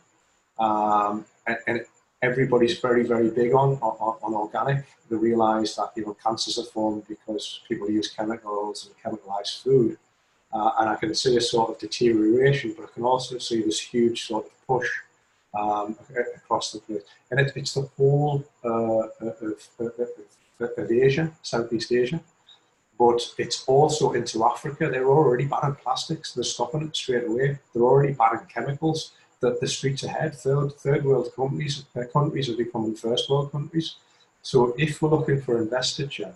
And everybody's very, very big on organic. They realise that cancers are formed because people use chemicals and chemicalised food. And I can see a sort of deterioration, but I can also see this huge sort of push across the place. And it's the whole of Asia, Southeast Asia, but it's also into Africa. They're already banning plastics. They're stopping it straight away. They're already banning chemicals. The streets ahead, third world countries are becoming first world countries. So if we're looking for investiture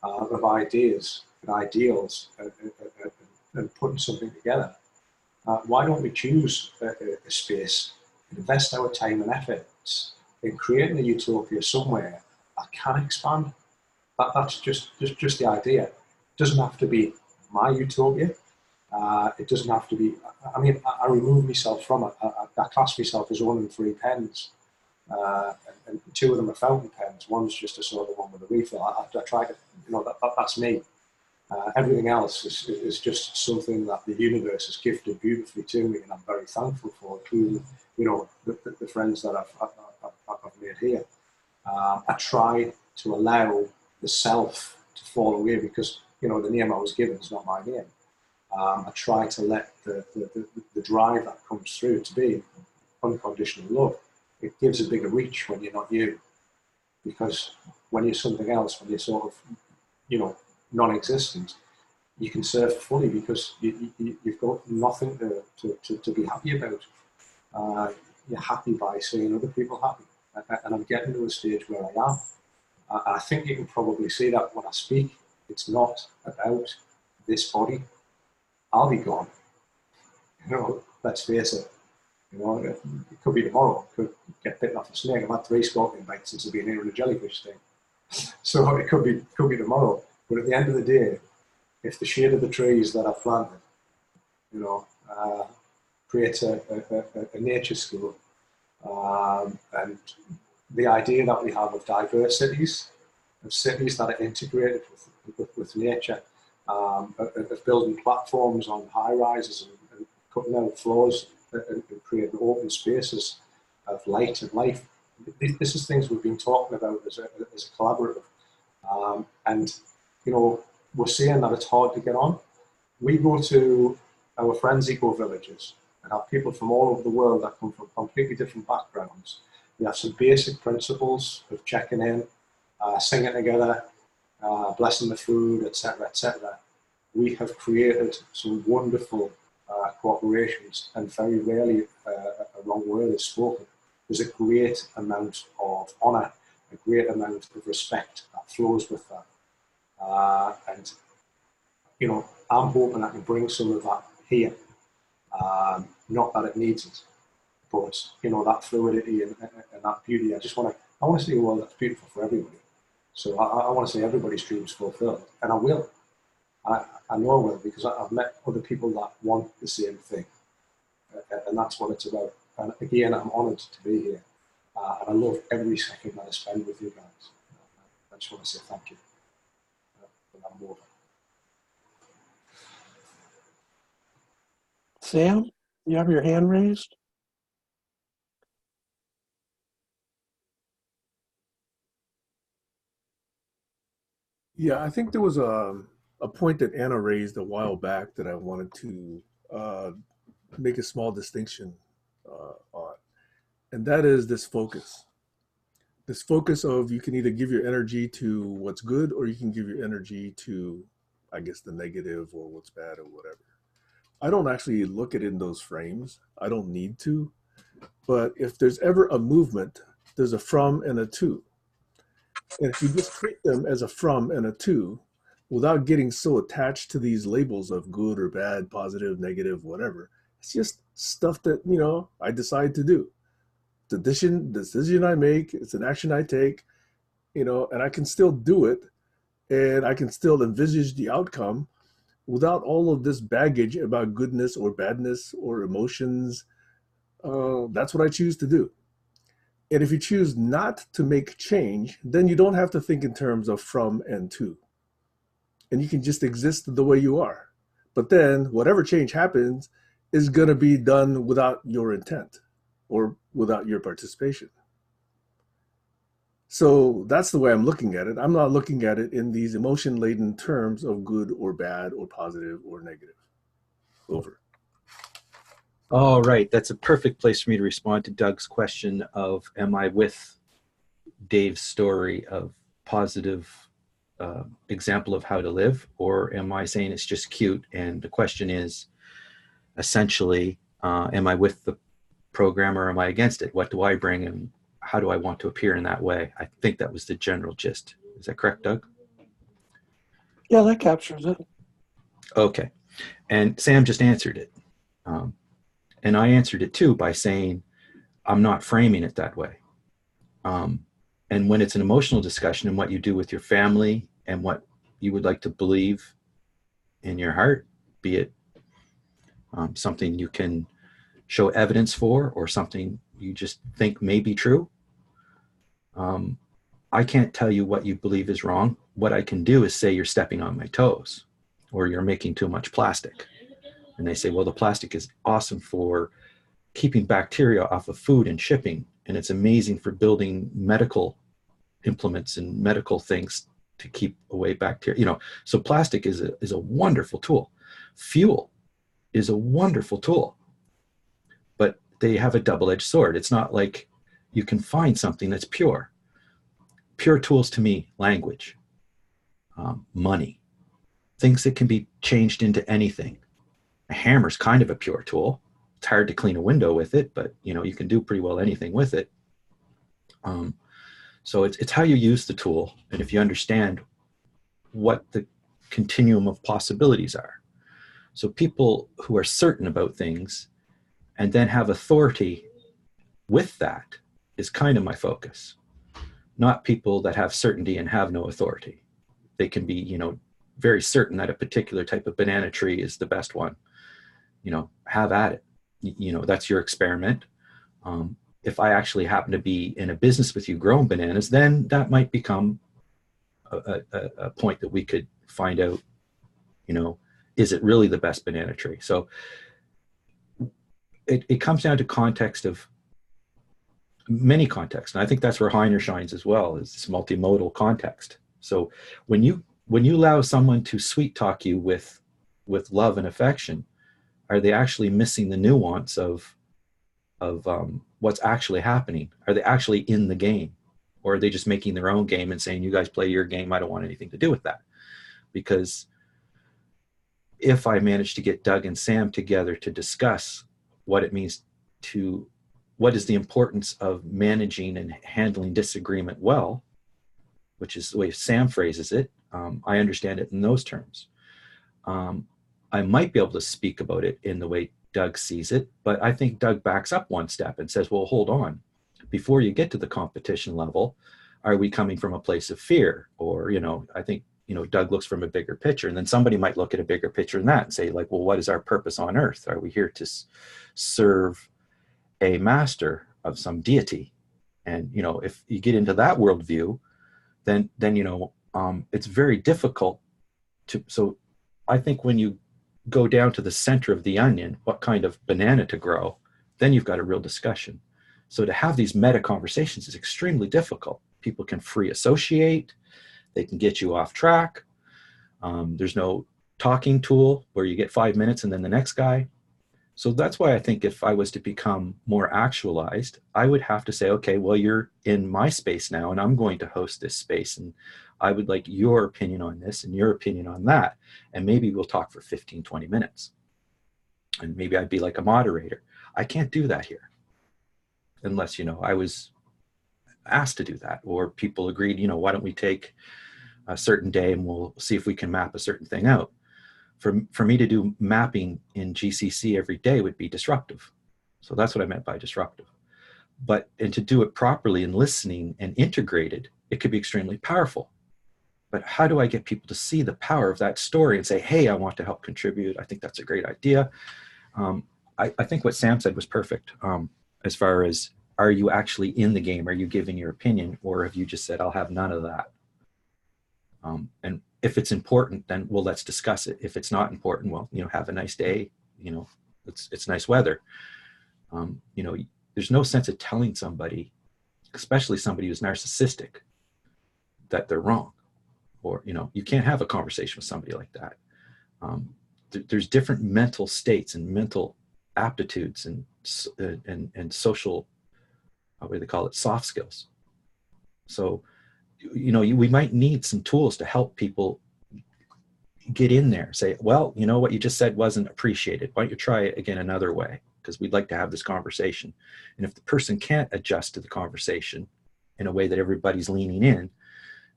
of ideas and ideals and putting something together, why don't we choose a space, invest our time and efforts in creating a utopia somewhere that can expand? That's just the idea. It doesn't have to be my utopia. It doesn't have to be. I mean, I remove myself from it. I class myself as owning 3 pens, and 2 of them are fountain pens. One's just a sort of one with a refill. I try to, that's me. Everything else is just something that the universe has gifted beautifully to me, and I'm very thankful for, including, the friends that I've made here. I try to allow the self to fall away because, the name I was given is not my name. I try to let the drive that comes through to be unconditional love. It gives a bigger reach when you're not you, because when you're something else, when you're sort of, non-existent, you can serve fully because you've got nothing to be happy about. You're happy by seeing other people happy, and I'm getting to a stage where I am. I think you can probably see that when I speak. It's not about this body. I'll be gone. Let's face it. It could be tomorrow. Could get bitten off a snake. I've had 3 scorpion bites since I've been here in a jellyfish thing. So it could be tomorrow. But at the end of the day, if the shade of the trees that I've planted, create a nature school. And the idea that we have of diverse cities, of cities that are integrated with nature, of building platforms on high rises and cutting out floors and creating open spaces of light and life. This is things we've been talking about as a collaborative. And, you know, we're seeing that it's hard to get on. We go to our friends' eco villages and have people from all over the world that come from completely different backgrounds. We have some basic principles of checking in, singing together, blessing the food, etc., etc. We have created some wonderful cooperations, and very rarely a wrong word is spoken. There's a great amount of honour, a great amount of respect that flows with that. And, you know, I'm hoping I can bring some of that here. Not that it needs it, but, you know, that fluidity and that beauty. I want to see a world that's beautiful for everybody. So I want to see everybody's dreams fulfilled, and I will. I know I will, because I've met other people that want the same thing, and that's what it's about. And again, I'm honoured to be here, and I love every second that I spend with you guys. I just want to say thank you for that moment. Sam, you have your hand raised? Yeah, I think there was a point that Anna raised a while back that I wanted to make a small distinction on, and that is this focus. This focus of, you can either give your energy to what's good, or you can give your energy to, I guess, the negative or what's bad or whatever. I don't actually look at it in those frames. I don't need to. But if there's ever a movement, there's a from and a to. And if you just treat them as a from and a to, without getting so attached to these labels of good or bad, positive, negative, whatever, it's just stuff that, you know, I decide to do. The decision I make, it's an action I take, you know, and I can still do it, and I can still envisage the outcome without all of this baggage about goodness or badness or emotions. That's what I choose to do. And if you choose not to make change, then you don't have to think in terms of from and to. And you can just exist the way you are. But then whatever change happens is going to be done without your intent or without your participation. So that's the way I'm looking at it. I'm not looking at it in these emotion-laden terms of good or bad or positive or negative. Over. All right, that's a perfect place for me to respond to Doug's question of, am I with Dave's story of positive example of how to live, or am I saying it's just cute? And the question is, essentially, am I with the program or am I against it? What do I bring, and how do I want to appear in that way? I think that was the general gist. Is that correct, Doug? Yeah, that captures it. Okay. And Sam just answered it. And I answered it too by saying, I'm not framing it that way. And when it's an emotional discussion and what you do with your family and what you would like to believe in your heart, be it something you can show evidence for or something you just think may be true, I can't tell you what you believe is wrong. What I can do is say you're stepping on my toes or you're making too much plastic. And they say, well, the plastic is awesome for keeping bacteria off of food and shipping. And it's amazing for building medical implements and medical things to keep away bacteria. You know, so plastic is a wonderful tool. Fuel is a wonderful tool, but they have a double-edged sword. It's not like you can find something that's pure. Pure tools to me, language, money, things that can be changed into anything. A hammer's kind of a pure tool. It's hard to clean a window with it, but you know, you can do pretty well anything with it. So it's how you use the tool, and if you understand what the continuum of possibilities are. So people who are certain about things and then have authority with that is kind of my focus. Not people that have certainty and have no authority. They can be, you know, very certain that a particular type of banana tree is the best one. You know, have at it. you know, that's your experiment. If I actually happen to be in a business with you growing bananas, then that might become a point that we could find out, you know, is it really the best banana tree? So it comes down to context of many contexts. And I think that's where Heiner shines as well, is this multimodal context. So when you allow someone to sweet talk you with love and affection, are they actually missing the nuance of what's actually happening? Are they actually in the game? Or are they just making their own game and saying, you guys play your game, I don't want anything to do with that? Because if I manage to get Doug and Sam together to discuss what it means to, what is the importance of managing and handling disagreement well, which is the way Sam phrases it, I understand it in those terms. I might be able to speak about it in the way Doug sees it, but I think Doug backs up one step and says, well, hold on. Before you get to the competition level, are we coming from a place of fear? Or, you know, I think, you know, Doug looks from a bigger picture, and then somebody might look at a bigger picture than that and say, like, well, what is our purpose on earth? Are we here to serve a master of some deity? And, you know, if you get into that worldview, then you know, it's very difficult to, so I think when you go down to the center of the onion, what kind of banana to grow, then you've got a real discussion. So to have these meta conversations is extremely difficult. People can free associate, they can get you off track. There's no talking tool where you get 5 minutes and then the next guy. So that's why I think if I was to become more actualized, I would have to say, okay, well, you're in my space now and I'm going to host this space, and I would like your opinion on this and your opinion on that. And maybe we'll talk for 15, 20 minutes. And maybe I'd be like a moderator. I can't do that here unless, you know, I was asked to do that, or people agreed, you know, why don't we take a certain day and we'll see if we can map a certain thing out. For me to do mapping in GCC every day would be disruptive. So that's what I meant by disruptive. And to do it properly and listening and integrated, it could be extremely powerful. But how do I get people to see the power of that story and say, hey, I want to help contribute. I think that's a great idea. I think what Sam said was perfect, as far as, are you actually in the game? Are you giving your opinion? Or have you just said, I'll have none of that? And if it's important, then, well, let's discuss it. If it's not important, well, you know, have a nice day. You know, it's nice weather. You know, there's no sense of telling somebody, especially somebody who's narcissistic, that they're wrong. Or, you know, you can't have a conversation with somebody like that. There's different mental states and mental aptitudes and social, what do they call it, soft skills. So, you know, we might need some tools to help people get in there. Say, well, you know, what you just said wasn't appreciated. Why don't you try it again another way? Because we'd like to have this conversation. And if the person can't adjust to the conversation in a way that everybody's leaning in,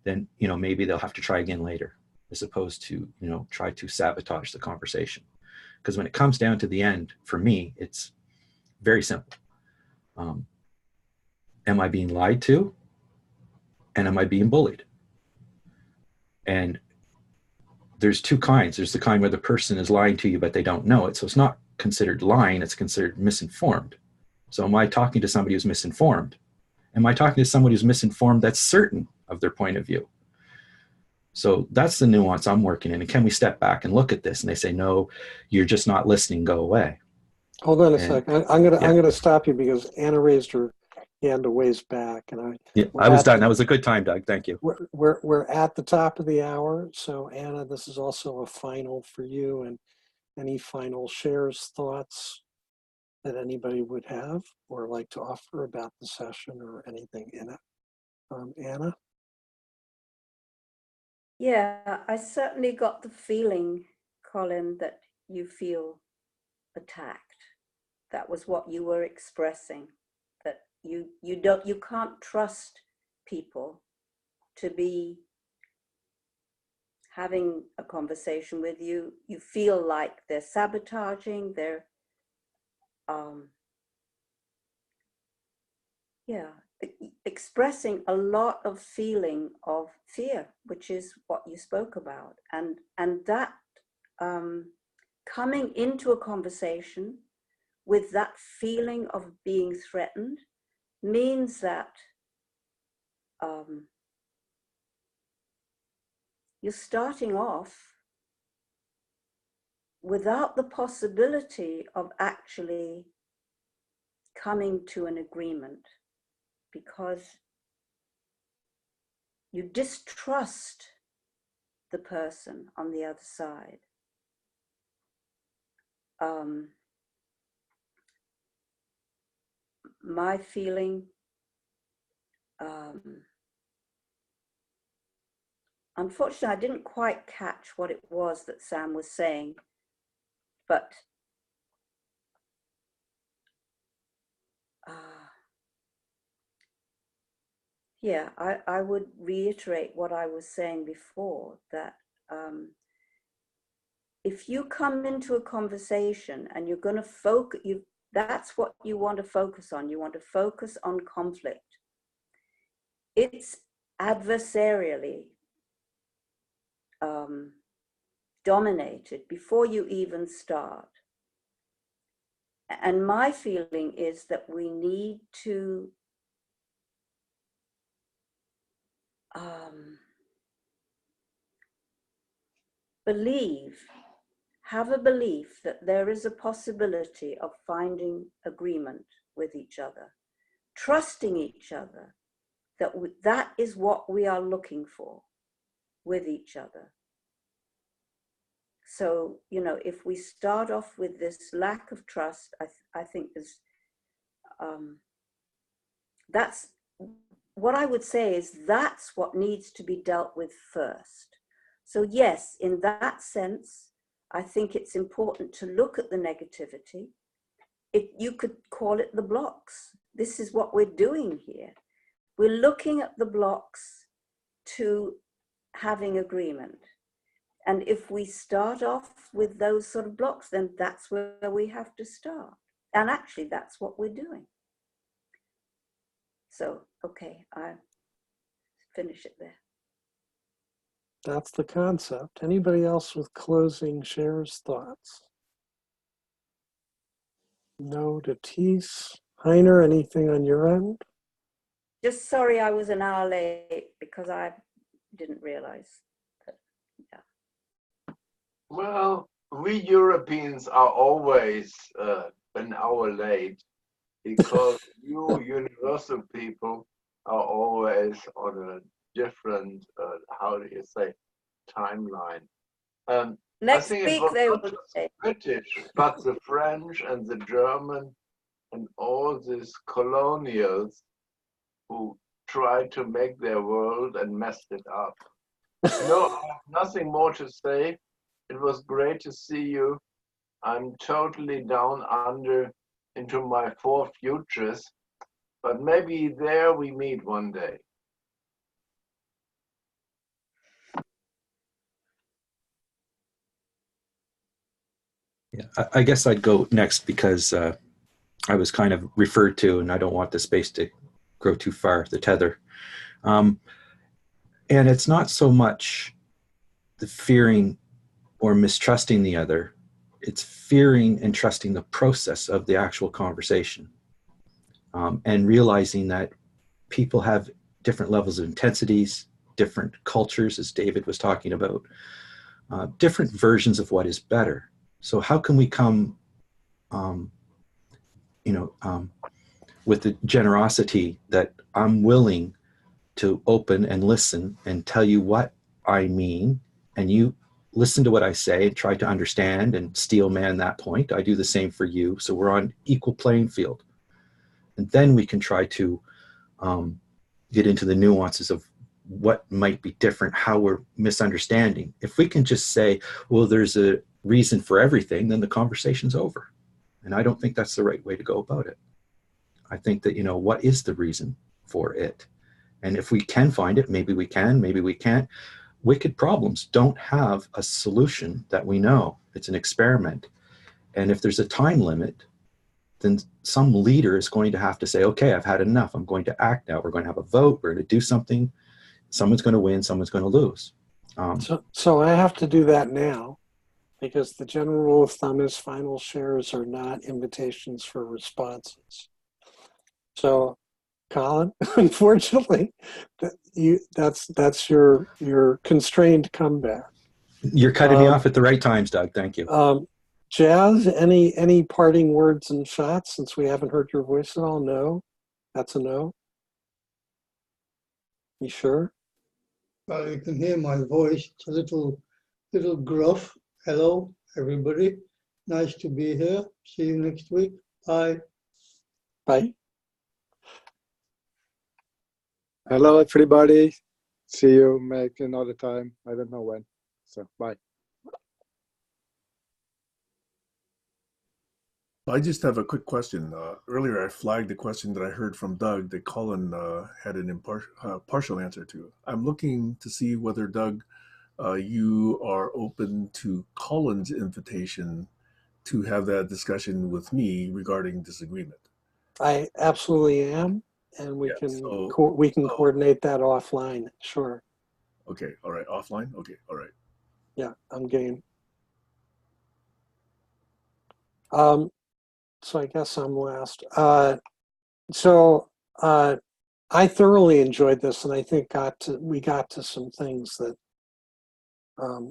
then, you know, maybe they'll have to try again later, as opposed to, you know, try to sabotage the conversation. Because when it comes down to the end, for me, it's very simple. Am I being lied to? And am I being bullied? And there's two kinds. There's the kind where the person is lying to you, but they don't know it. So it's not considered lying, it's considered misinformed. So am I talking to somebody who's misinformed? Am I talking to somebody who's misinformed that's certain of their point of view? So that's the nuance I'm working in. And can we step back and look at this? And they say, no, you're just not listening, go away. Hold on a second. I'm gonna stop you because Anna raised her hand a ways back, and I was done. That was a good time, Doug. Thank you. We're at the top of the hour, so Anna, this is also a final for you. And any final shares, thoughts that anybody would have or like to offer about the session or anything in it, Anna? Yeah, I certainly got the feeling, Colin, that you feel attacked. That was what you were expressing, that you can't trust people to be having a conversation with you. You feel like they're sabotaging, they're expressing a lot of feeling of fear, which is what you spoke about. And that coming into a conversation with that feeling of being threatened means that you're starting off without the possibility of actually coming to an agreement, because you distrust the person on the other side. My feeling, unfortunately, I didn't quite catch what it was that Sam was saying, but yeah, I would reiterate what I was saying before, that if you come into a conversation and you're going to focus, that's what you want to focus on. You want to focus on conflict. It's adversarially dominated before you even start. And my feeling is that we need to have a belief that there is a possibility of finding agreement with each other, trusting each other, that that is what we are looking for with each other. So, you know, if we start off with this lack of trust, I think there's, that's what I would say is that's what needs to be dealt with first. So yes, in that sense, I think it's important to look at the negativity. You could call it the blocks. This is what we're doing here. We're looking at the blocks to having agreement. And if we start off with those sort of blocks, then that's where we have to start. And actually, that's what we're doing. So, okay, I finish it there. That's the concept. Anybody else with closing shares, thoughts? No to Tees. Heiner, anything on your end? Just sorry I was an hour late because I didn't realize that, yeah. Well, we Europeans are always an hour late because you universal people are always on a different, how do you say, timeline. Next I think week it was they not will just say. British, but the French and the German and all these colonials who tried to make their world and messed it up. No, I have nothing more to say. It was great to see you. I'm totally down under into my four futures, but maybe there we meet one day. Yeah, I guess I'd go next because I was kind of referred to, and I don't want the space to grow too far, the tether. And it's not so much the fearing or mistrusting the other, it's fearing and trusting the process of the actual conversation, and realizing that people have different levels of intensities, different cultures, as David was talking about, different versions of what is better. So how can we come, with the generosity that I'm willing to open and listen and tell you what I mean, and you listen to what I say and try to understand and steel man that point. I do the same for you. So we're on equal playing field. And then we can try to get into the nuances of what might be different, how we're misunderstanding. If we can just say, well, there's a reason for everything, then the conversation's over. And I don't think that's the right way to go about it. I think that, what is the reason for it? And if we can find it, maybe we can, maybe we can't. Wicked problems don't have a solution that we know. It's an experiment. And if there's a time limit, then some leader is going to have to say, okay, I've had enough. I'm going to act now. We're going to have a vote. We're going to do something. Someone's going to win. Someone's going to lose. So I have to do that now. because the general rule of thumb is final shares are not invitations for responses. So, Colin, unfortunately, that's your constrained comeback. You're cutting me off at the right times, Doug. Thank you. Jazz, any parting words and shots since we haven't heard your voice at all? No, that's a no. You sure? Well, you can hear my voice. It's a little gruff. Hello, everybody. Nice to be here. See you next week. Bye. Bye. Hello, everybody. See you maybe another time. I don't know when. So, bye. I just have a quick question. Earlier, I flagged a question that I heard from Doug that Colin had an partial answer to. I'm looking to see whether, Doug, you are open to Colin's invitation to have that discussion with me regarding disagreement. I absolutely am, and we Yeah, can so- coordinate that offline. Sure. Okay, all right, offline? Okay, all right. Yeah, I'm game. So I guess I'm last. I thoroughly enjoyed this, and I think we got to some things that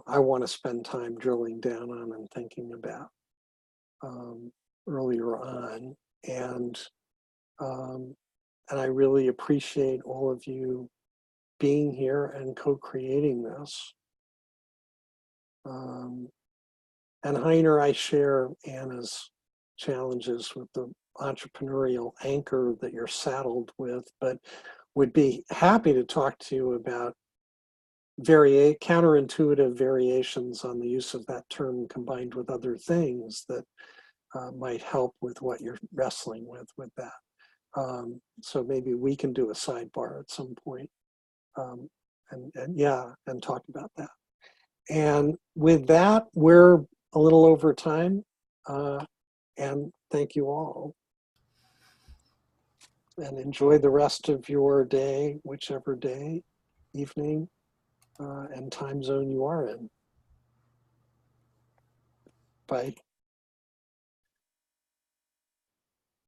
I want to spend time drilling down on and thinking about earlier on, and I really appreciate all of you being here and co-creating this. And Heiner, I share Anna's challenges with the entrepreneurial anchor that you're saddled with, but would be happy to talk to you about counterintuitive variations on the use of that term combined with other things that might help with what you're wrestling with that. So maybe we can do a sidebar at some point, and talk about that. And with that, we're a little over time, and thank you all. And enjoy the rest of your day, whichever day, evening, and time zone you are in. Bye.